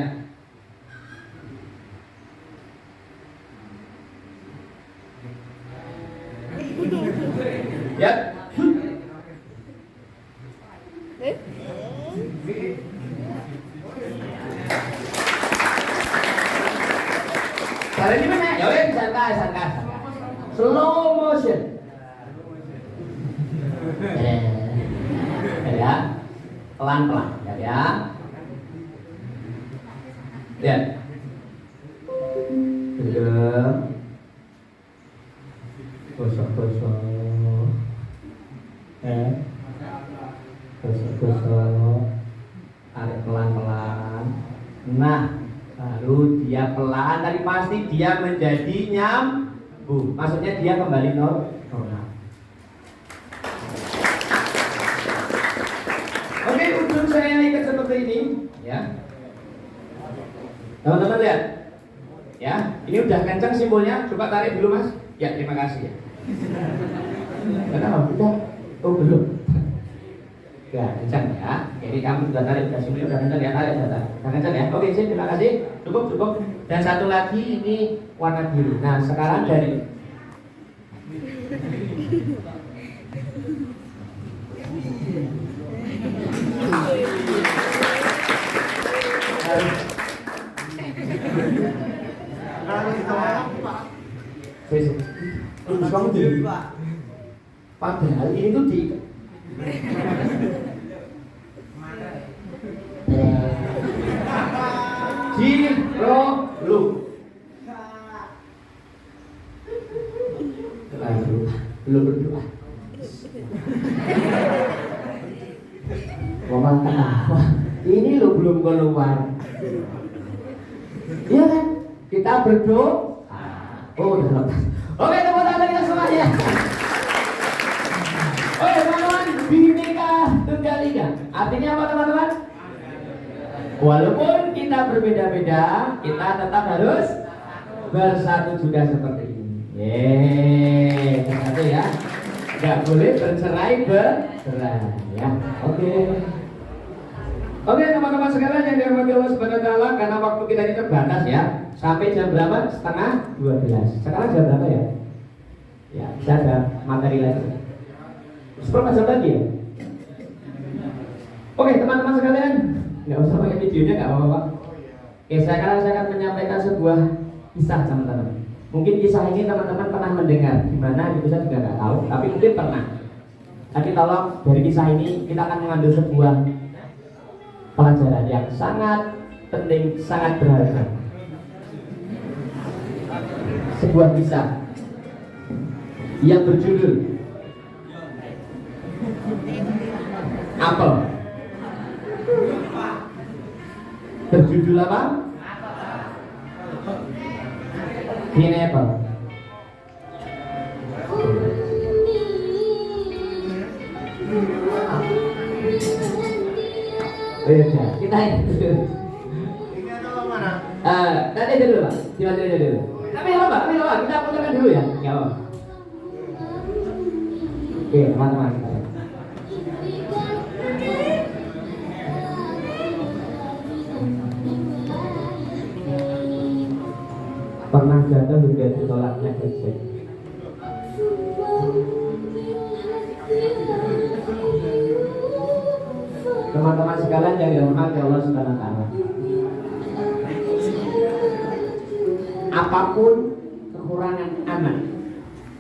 Ya. Cara ini mana? Ya udah santai. Slow motion. Ya. Pelan-pelan, ya. Lihat. Belum. Gosok-gosok. Gosok-gosok. Tarik pelan-pelan. Nah, baru dia pelan tapi pasti dia menjadi nyambung. Maksudnya dia kembali normal. Oke, ujung saya ikat seperti ini, ya. Teman-teman lihat. Ya, ini udah kencang simpulnya. Coba tarik dulu, Mas. Ya, terima kasih ya. Kenapa? Udah? Oh, belum. Ya, kencang ya. Jadi kamu sudah tarik, sudah simpulnya udah kencang ya, tarik. Udah kencang ya. Oke, sip, terima kasih. Cukup. Dan satu lagi ini warna biru. Nah, sekarang dari terus kamu jadi padahal ini tuh di lu belum berdoa ngomong kenapa ini lo belum keluar iya kan kita berdoa oh udah lepas. Oke tepuk tangan kita semuanya. Oke teman-teman, Bhinneka Tunggal Ika artinya apa teman-teman? Walaupun kita berbeda-beda, kita tetap harus bersatu juga seperti ini. Bersatu ya. Gak boleh bercerai ya. Oke teman-teman sekalian yang dirahmati Allah Subhanahu wa taala, karena waktu kita ini terbatas ya. Sampai jam berapa? 11:30. Sekarang jam berapa ya? Ya, bisa ada materi lagi. Seberapa jam lagi ya? Oke teman-teman sekalian, nggak usah pakai videonya, nggak apa-apa. Oke, sekarang saya akan menyampaikan sebuah kisah teman-teman. Mungkin kisah ini teman-teman pernah mendengar, gimana itu saya juga nggak tahu, tapi mungkin pernah. Tapi tolong dari kisah ini kita akan mengambil sebuah pelajaran yang sangat penting, sangat berharga. Sebuah kisah yang berjudul apel. Berjudul apa? Pineapple. Beda. Kita ini. Nanti dulu Pak. Dibantu dulu. Tapi apa? Kita putarkan dulu ya. Enggak apa. Oke, teman-teman. Pernah jatuh hingga ditolaknya ejek. Teman-teman sekalian yang dirahmati Allah Subhanahu wa taala. Apapun kekurangan anak,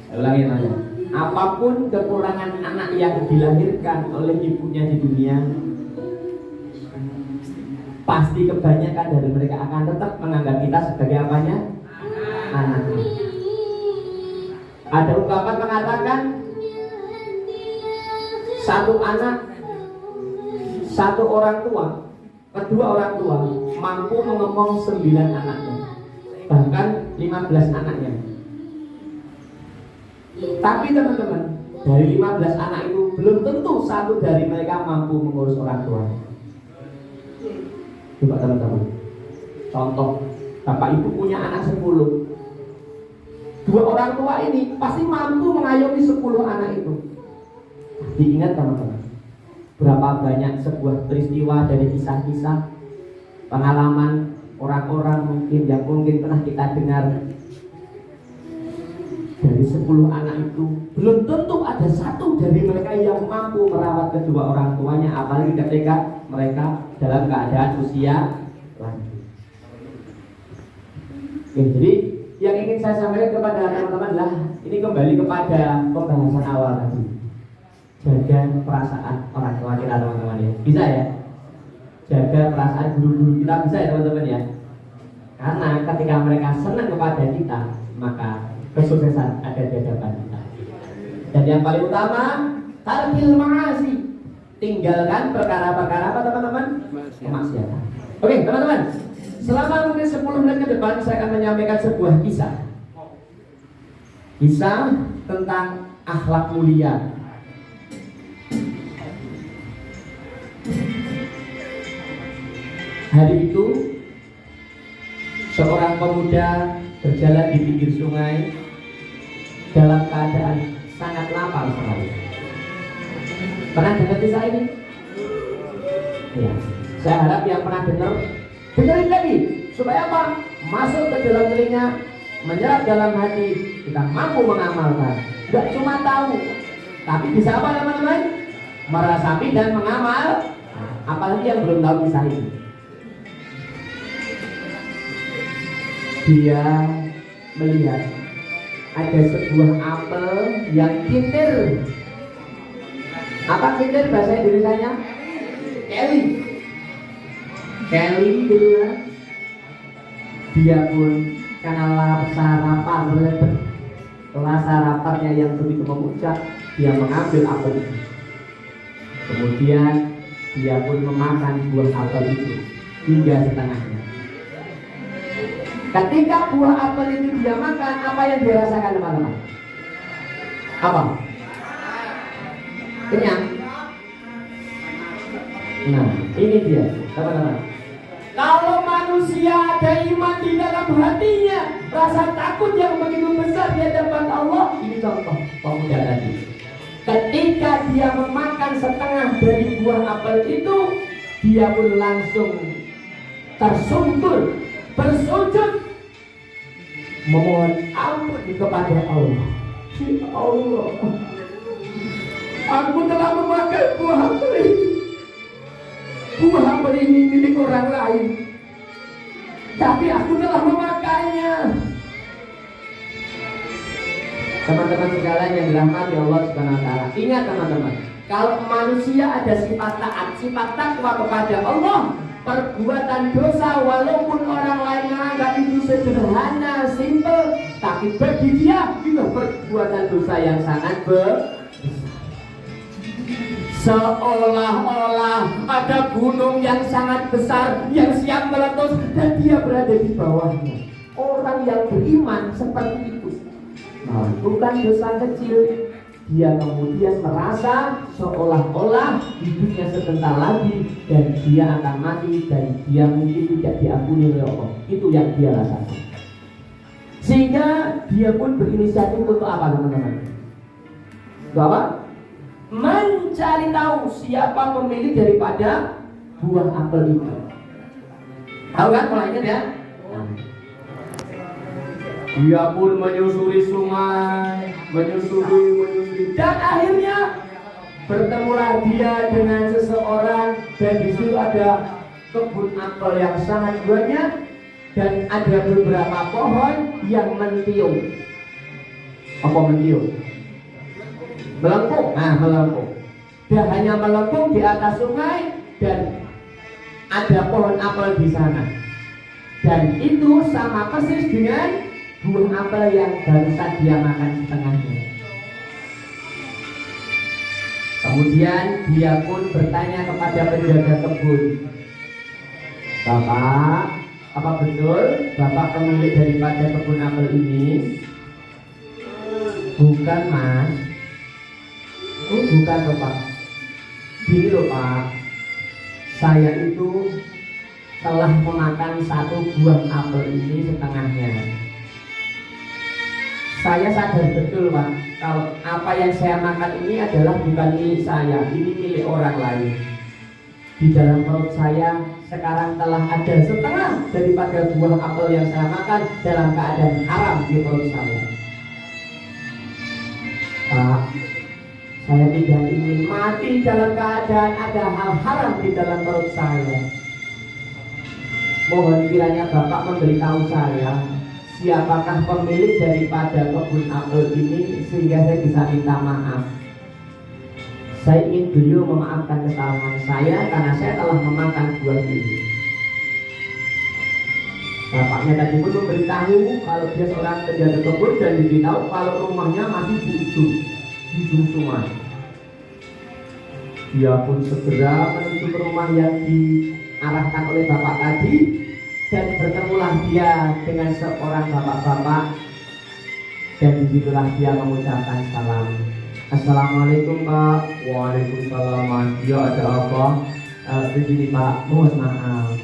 saya ulangi namanya. Apapun kekurangan anak yang dilahirkan oleh ibunya di dunia, pasti kebanyakan dari mereka akan tetap menganggap kita sebagai apanya? Anak. Ada ungkapan mengatakan satu anak, satu orang tua, kedua orang tua mampu mengomong 9 anaknya, bahkan 15 anaknya. Tapi teman-teman, dari 15 anak itu belum tentu satu dari mereka mampu mengurus orang tua. Coba teman-teman, contoh, bapak ibu punya anak 10. Dua orang tua ini pasti mampu mengayomi 10 anak itu. Diingat teman-teman, berapa banyak sebuah peristiwa dari kisah-kisah pengalaman orang-orang mungkin yang mungkin pernah kita dengar. Dari 10 anak itu belum tentu ada satu dari mereka yang mampu merawat kedua orang tuanya, apalagi ketika mereka dalam keadaan usia lanjut. Oke, jadi yang ingin saya sampaikan kepada teman-teman adalah ini kembali kepada pembahasan awal tadi. Jaga perasaan orang tua kita teman-teman ya. Bisa ya? Jaga perasaan guru-guru kita, bisa ya teman-teman ya? Karena ketika mereka senang kepada kita, maka kesuksesan ada di hadapan kita. Dan yang paling utama, tarkil ma'asi, tinggalkan perkara-perkara apa teman-teman? Kemaksiatan. Oke teman-teman, selama mungkin 10 menit ke depan saya akan menyampaikan sebuah kisah. Kisah tentang akhlak mulia. Hari itu seorang pemuda berjalan di pinggir sungai dalam keadaan sangat lapar sekali. Pernah dengar kisah ini? Ya, saya harap yang pernah dengerin lagi supaya apa? Masuk ke dalam telinga, menyerap dalam hati, kita mampu mengamalkan. Gak cuma tahu, tapi bisa apa teman-teman? Merasapi dan mengamal. Apalagi yang belum tahu kisah ini. Dia melihat ada sebuah apel yang kintir. Apa kintir bahasa Indonesianya? Kelly gitu ya. Dia pun karena rasa laparnya yang begitu memuncak, dia mengambil apel itu. Kemudian dia pun memakan buah apel itu hingga setengahnya. Ketika buah apel itu dia makan, apa yang dia rasakan teman-teman? Apa? Kenyang. Nah, ini dia teman-teman. Kalau manusia ada iman di dalam hatinya, rasa takut yang begitu besar di hadapan Allah, ini contoh pemuda tadi. Ketika dia memakan setengah dari buah apel itu, dia pun langsung tersungkur, bersujud, memohon ampun kepada Allah. Ya Allah, aku telah memakan buah apel ini. Buah apel ini milik orang lain, tapi aku telah memakannya. Teman-teman sekalian yang dirahmati Allah Subhanahu wa taala, ingat teman-teman, kalau manusia ada sifat taat, sifat takwa kepada Allah, perbuatan dosa walaupun orang lain menganggap itu sederhana, simple, tapi bagi dia itu perbuatan dosa yang sangat besar. Seolah-olah ada gunung yang sangat besar yang siap meletus dan dia berada di bawahnya. Orang yang beriman seperti itu melakukan dosa kecil, dia kemudian merasa seolah-olah hidupnya sebentar lagi dan dia akan mati dan dia mungkin tidak diampuni oleh Allah. Itu yang dia rasakan. Sehingga dia pun berinisiatif untuk apa teman-teman? Untuk apa? Mencari tahu siapa pemilik daripada buah apel itu. Tahu kan mulainya ya? Dia pun menyusuri sungai, menyusuri, dan akhirnya bertemulah dia dengan seseorang dan di situ ada kebun apel yang sangat banyak dan ada beberapa pohon yang mentiung. Apa mentiung? Melengkung, melengkung. Dia hanya melengkung di atas sungai dan ada pohon apel di sana. Dan itu sama persis dengan buah apel yang barusan dia makan setengahnya. Kemudian dia pun bertanya kepada penjaga kebun, "Bapak, apa betul Bapak pemilik daripada kebun apel ini?" "Bukan, Mas." "Oh, bukan loh, Pak. Gini loh, Pak. Saya itu telah memakan satu buah apel ini setengahnya. Saya sadar betul, Pak, kalau apa yang saya makan ini adalah bukan milik saya, ini milik orang lain. Di dalam perut saya sekarang telah ada setengah daripada buah apel yang saya makan dalam keadaan haram di perut saya. Pak, saya tidak ingin mati dalam keadaan ada hal haram di dalam perut saya. Mohon kiranya Bapak memberitahu saya siapakah pemilik daripada kebun apel ini sehingga saya bisa minta maaf. Saya ingin beliau memaafkan kesalahan saya karena saya telah memakan buah ini." Bapaknya tadi pun memberitahu kalau dia seorang penjaga kebun dan diberitahu kalau rumahnya masih di ujung sungai. Dia pun segera menuju ke rumah yang diarahkan oleh bapak tadi, dan bertemulah dia dengan seorang bapak-bapak, dan disitulah dia mengucapkan salam. "Assalamualaikum, Pak." "Waalaikumsalam, Mas. Ya, ada apa?" "Begini, Pak, mohon maaf.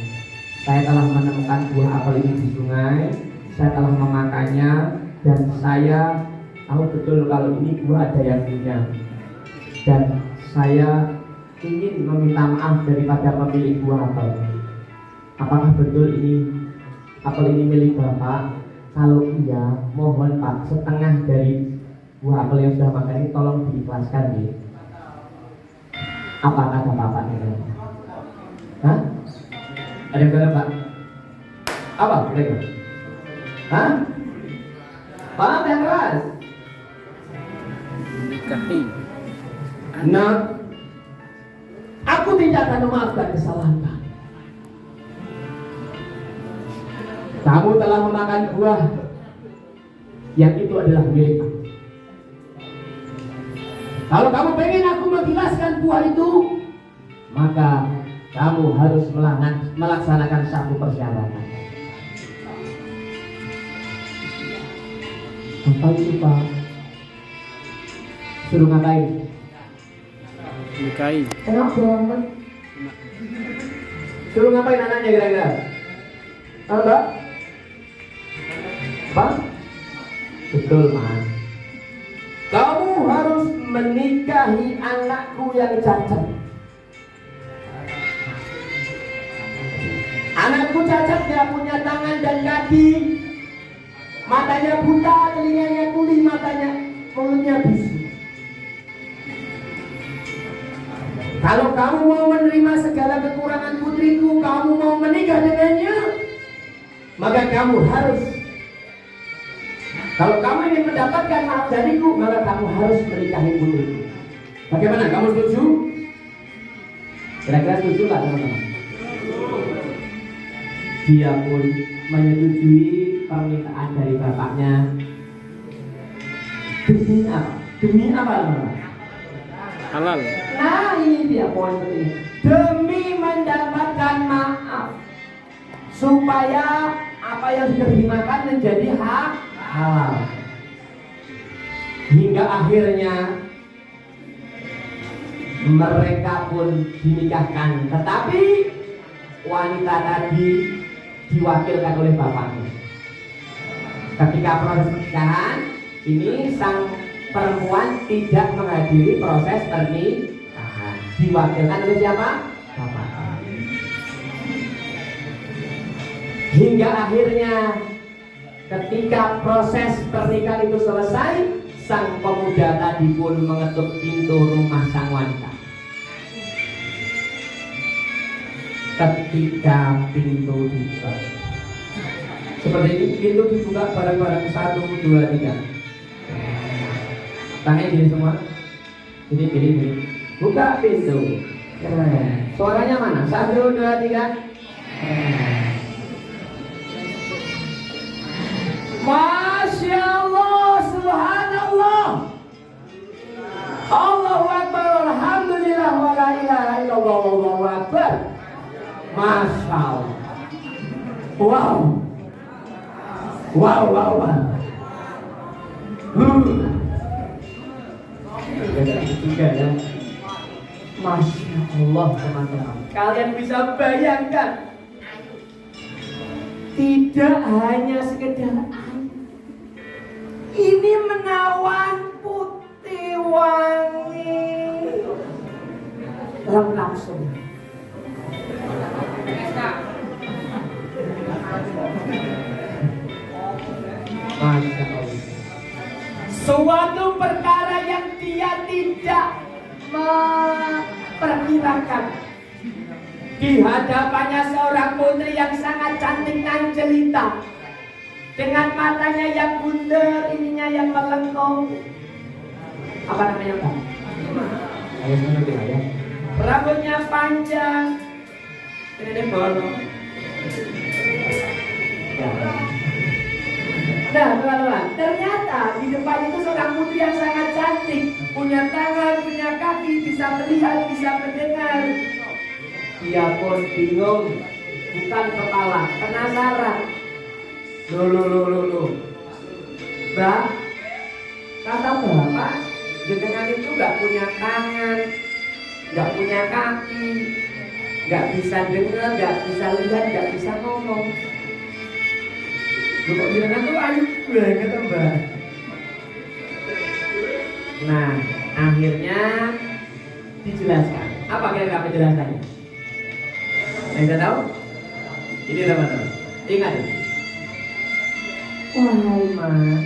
Saya telah menemukan buah apel ini di sungai. Saya telah memakannya dan saya tahu betul kalau ini buah ada yang punya. Dan saya ingin meminta maaf daripada pemilik buah apel. Apakah betul ini apel ini milik Bapak? Kalau iya, mohon Pak, setengah dari buah apel yang sudah makan ini tolong diikhlaskan ya." Apa kata Bapaknya? Hah? Ada yang kata Pak? Apa mereka? Hah? Paham yang keras? Menikahi. Nah, aku tidak akan memaafkan kesalahan kamu. Kamu telah memakan buah yang itu adalah milik aku. Kalau kamu pengen aku mengikhlaskan buah itu, maka kamu harus melaksanakan satu persyaratan. Apa itu, Pak? Suruh ngapain? Menikahi. Enak banget. Suruh ngapain anaknya kira-kira? Apa? Apa? Betul, Mas. Kamu harus menikahi anakku yang cacat. Anakku cacat, dia punya tangan dan kaki, matanya buta, telinganya tuli, mulutnya bisu. Kalau kamu mau menerima segala kekurangan putriku, kamu mau menikah dengannya, maka kamu harus, kalau kamu ingin mendapatkan maaf dariku, maka kamu harus menikahi putriku. Bagaimana? Kamu setuju? Kira-kira setuju nggak, teman-teman? Dia pun menyetujui permintaan dari bapaknya. Demi apa? Demi apa, teman-teman? Halal. Nah, ini dia poin penting. Demi mendapatkan maaf, supaya apa yang sudah dimakan menjadi hak halal. Hingga akhirnya mereka pun dinikahkan. Tetapi wanita tadi diwakilkan oleh bapaknya. Ketika proses pernikahan ini, sang perempuan tidak menghadiri proses pernikahan, diwakilkan oleh siapa? Bapak. Hingga akhirnya ketika proses pernikahan itu selesai, sang pemuda tadi pun mengetuk pintu rumah sang wanita. Ketika pintu dibuka, seperti ini, pintu dibuka bareng-bareng 1, 2, 3. Tangannya gini semua, gini. Buka pintu. Keren. Suaranya mana? 1, 2, 3. Masya Allah, subhanallah. Allahu Akbar, alhamdulillah, wa la ilaha illallah, wallahu akbar. Masya Allah. Wow. Wow, wow, wow. Juga ya. Masya Allah, teman-teman. Kalian bisa bayangkan, tidak hanya sekedar air, ini menawan putih wangi, lengkap semua. Masya Allah. Suatu perkara yang dia tidak memperkirakan. Di hadapannya seorang putri yang sangat cantik dan jelita, dengan matanya yang bundar, ininya yang melengkung. Apa namanya, Pak? Ayo mengerti ya. Rambutnya panjang. Ini bolong. Ya. Nah, teman-teman, ternyata di depan itu seorang putri yang sangat cantik, punya tangan, punya kaki, bisa melihat, bisa mendengar. Dia pun bingung, bukan kepala, penasaran. Loh. Mbak, kata Bapak, jenengan itu gak punya tangan, gak punya kaki, gak bisa dengar, gak bisa lihat, gak bisa ngomong. Loh, kok jenengan tuh ayu banget, Mbak. Nah, akhirnya dijelaskan. Apa kira-kira penjelasannya? Yang saya tahu? Ini teman-teman, ingat ini. Wahai Mas,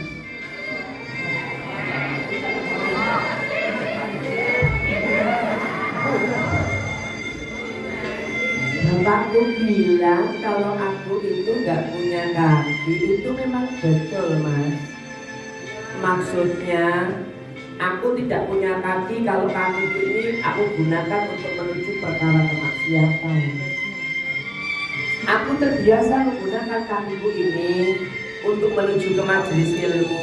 Bapakku bilang kalau aku itu gak punya kaki. Itu memang betul, Mas. Maksudnya aku tidak punya kaki. Kalau kakiku ini aku gunakan untuk menuju perkara kemaksiatan. Aku terbiasa menggunakan kakiku ini untuk menuju ke majelis ilmu,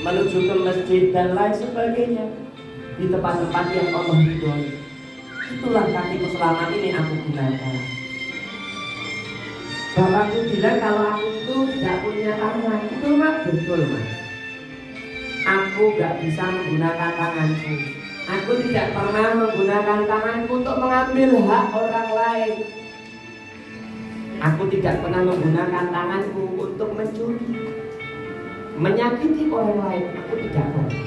menuju ke masjid dan lain sebagainya, di tempat-tempat yang Allah ridhoi. Itulah kakiku selama ini aku gunakan. Bapakku bilang kalau aku itu tidak punya tangan. Itu memang betul, Mas. Aku gak bisa menggunakan tanganku. Aku tidak pernah menggunakan tanganku untuk mengambil hak orang lain. Aku tidak pernah menggunakan tanganku untuk mencuri, menyakiti orang lain. Aku tidak pernah.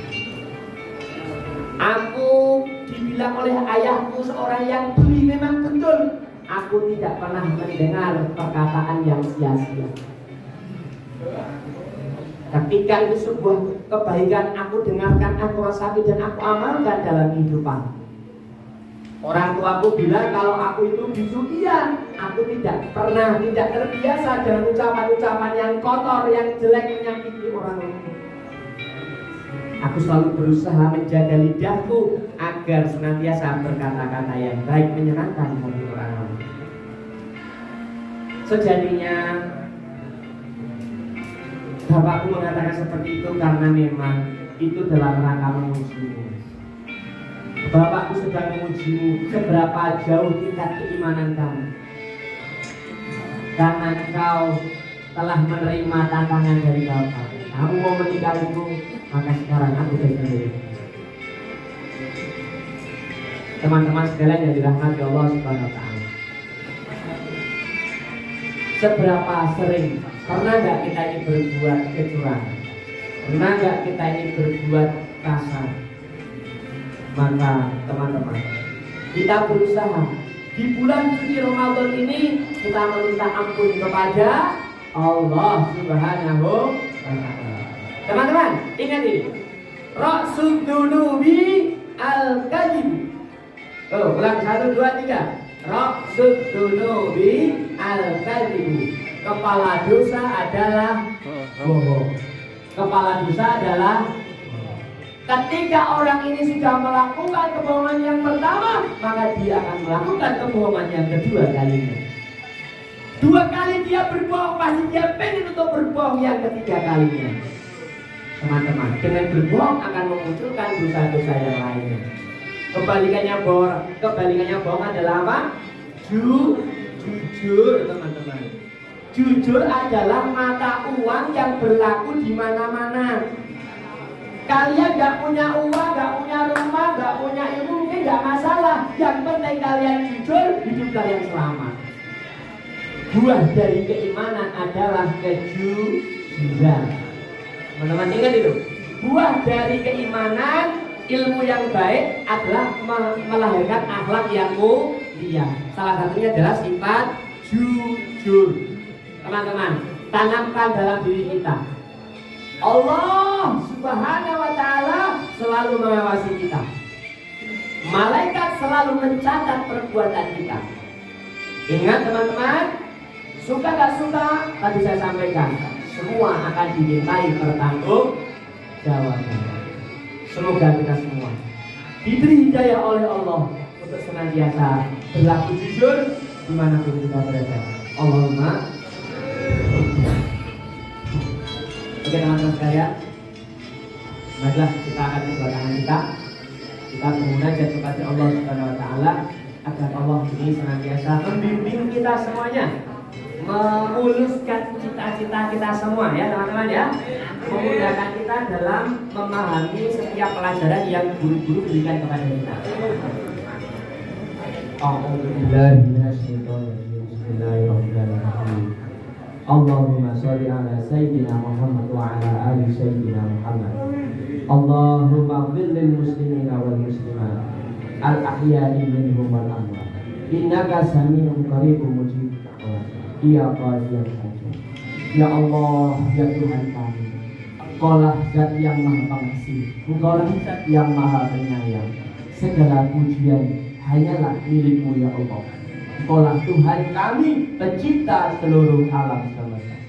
Aku dibilang oleh ayahku seorang yang tuli, memang betul. Aku tidak pernah mendengar perkataan yang sia-sia. Ketika itu sebuah kebaikan aku dengarkan, aku rasakan dan aku amalkan dalam kehidupan. Orang tuaku bilang kalau aku itu bisu, iya. Aku tidak pernah, tidak terbiasa dengan ucapan-ucapan yang kotor, yang jelek, menyakiti orang lain. Aku selalu berusaha menjaga lidahku agar senantiasa berkata-kata yang baik, menyenangkan hati orang lain. Sejatinya bapakku mengatakan seperti itu karena memang itu dalam rangka mengujimu. Bapakku sedang mengujimu seberapa jauh tingkat keimanan kamu. Karena engkau telah menerima tantangan dari Bapak. Kamu mau meninggalku, maka sekarang aku sendiri. Teman-teman sekalian yang dirahmati Allah Subhanahu wa Ta'ala, seberapa sering pernah nggak kita ini berbuat kecurangan? Pernah nggak kita ini berbuat kasar? Maka teman-teman, kita berusaha di bulan suci Ramadan ini kita meminta ampun kepada Allah Subhanahu wa Ta'ala. Teman-teman, ingat ini. Ra'sud dunubi al-kadhib. Ulang 1, 2, 3. Ra'sud dunubi al-kadhib. Kepala dosa adalah bohong. Kepala dosa adalah Ketika orang ini sudah melakukan kebohongan yang pertama, maka dia akan melakukan kebohongan yang kedua kalinya. 2 kali dia berbohong, pasti dia pengen untuk berbohong yang ketiga kalinya. Teman-teman, dengan berbohong akan memunculkan dosa-dosa yang lainnya. Kebalikannya bohong adalah apa? Jujur, teman-teman. Jujur adalah mata uang yang berlaku di mana-mana. Kalian gak punya uang, gak punya rumah, gak punya ilmu, mungkin gak masalah. Yang penting kalian jujur, hidup kalian selamat. Buah dari keimanan adalah kejujuran. Teman-teman ingat itu. Buah dari keimanan, ilmu yang baik adalah melahirkan akhlak yang mulia. Salah satunya adalah sifat jujur. Teman-teman, tanamkan dalam diri kita. Allah Subhanahu wa ta'ala selalu mengawasi kita. Malaikat selalu mencatat perbuatan kita. Ingat teman-teman, suka gak suka, tadi saya sampaikan, semua akan dimintai pertanggungjawaban. Semoga kita semua diberi hidayah oleh Allah untuk senantiasa berlaku jujur dimanapun kita berada. Allahumma. Oke teman-teman sekalian, marilah kita akan kedua tangan kita bermunajat kepada Allah Subhanahu wa ta'ala agar Allah ini senantiasa membimbing kita semuanya, memuluskan cita-cita kita semua ya teman-teman ya, memudahkan kita dalam memahami setiap pelajaran yang guru-guru berikan kepada kita. Bismillahirrahmanirrahim. Allahumma sholli ala sayyidina Muhammad wa ala ali sayyidina Muhammad. Allahumma ighfir lil muslimina wal muslimat al ahya'i minhum wal amwat. Innaka sami'un qaribun mujibud da'wat. Ya qadiyal hajat. Ya Allah, ya Tuhan kami, Engkaulah zat yang maha pengasih, Engkaulah zat yang maha penyayang. Segala pujian hanyalah milik-Mu ya Allah. Engkaulah Tuhan kami, pencipta seluruh alam semesta.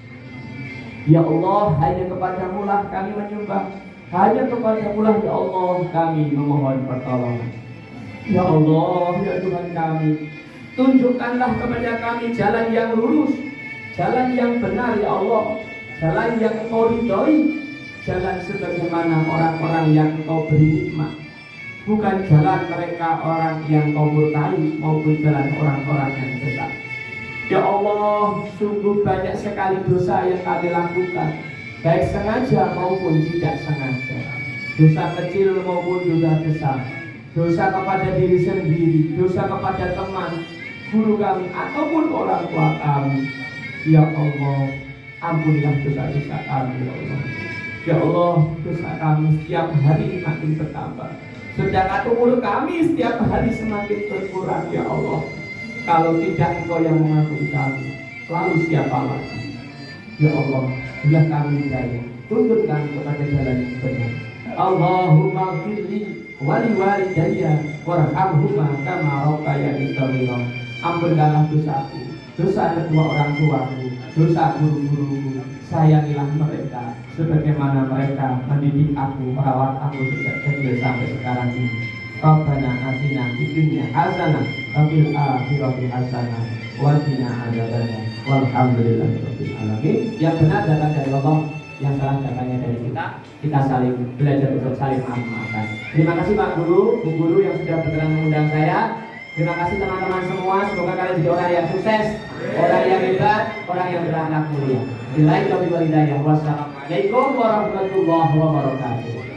Ya Allah, hanya kepadamu lah kami menyembah, hanya kepadamu lah ya Allah kami memohon pertolongan. Ya Allah, ya Tuhan kami, tunjukkanlah kepada kami jalan yang lurus, jalan yang benar ya Allah, jalan yang Engkau ridhoi, jalan sebagaimana orang-orang yang Engkau beri nikmat, bukan jalan mereka orang yang Kau murkai maupun jalan orang-orang yang sesat. Ya Allah, sungguh banyak sekali dosa yang kami lakukan, baik sengaja maupun tidak sengaja. Dosa kecil maupun dosa besar, dosa kepada diri sendiri, dosa kepada teman, guru kami ataupun orang tua kami. Ya Allah, ampunilah dosa-dosa kami ya Allah. Ya Allah, dosa kami setiap hari makin bertambah, sedangkan umur kami setiap hari semakin berkurang ya Allah. Kalau tidak Engkau yang mengampuni kami, lalu siapa lagi? Ya Allah, biar kami hidayah, tuntut kami kepada jalan yang benar. Allahumma firli wali walidayya warhamhuma kama rabbayani shaghira. Ampunkanlah dosaku, dosa kedua orang tuaku, dosa guru-guruku. Sayangilah mereka sebagaimana mereka mendidik aku, merawat aku sejak kecil sampai sekarang ini. Rabbana atina fid dunya hasanah wa fil akhirati hasanah wa qina adzabannar. Walhamdulillahirabbil alamin. Yang benar datang dari Allah, yang salah datangnya dari kita. Kita saling belajar untuk saling maaf-maafan. Terima kasih Pak Guru, Bu Guru yang sudah berkenan mengundang saya. Terima kasih teman-teman semua. Semoga kalian jadi orang yang sukses, orang yang hebat, orang yang berakhlak mulia. Billahi taufiq wal hidayah. Wassalamualaikum warahmatullahi wabarakatuh.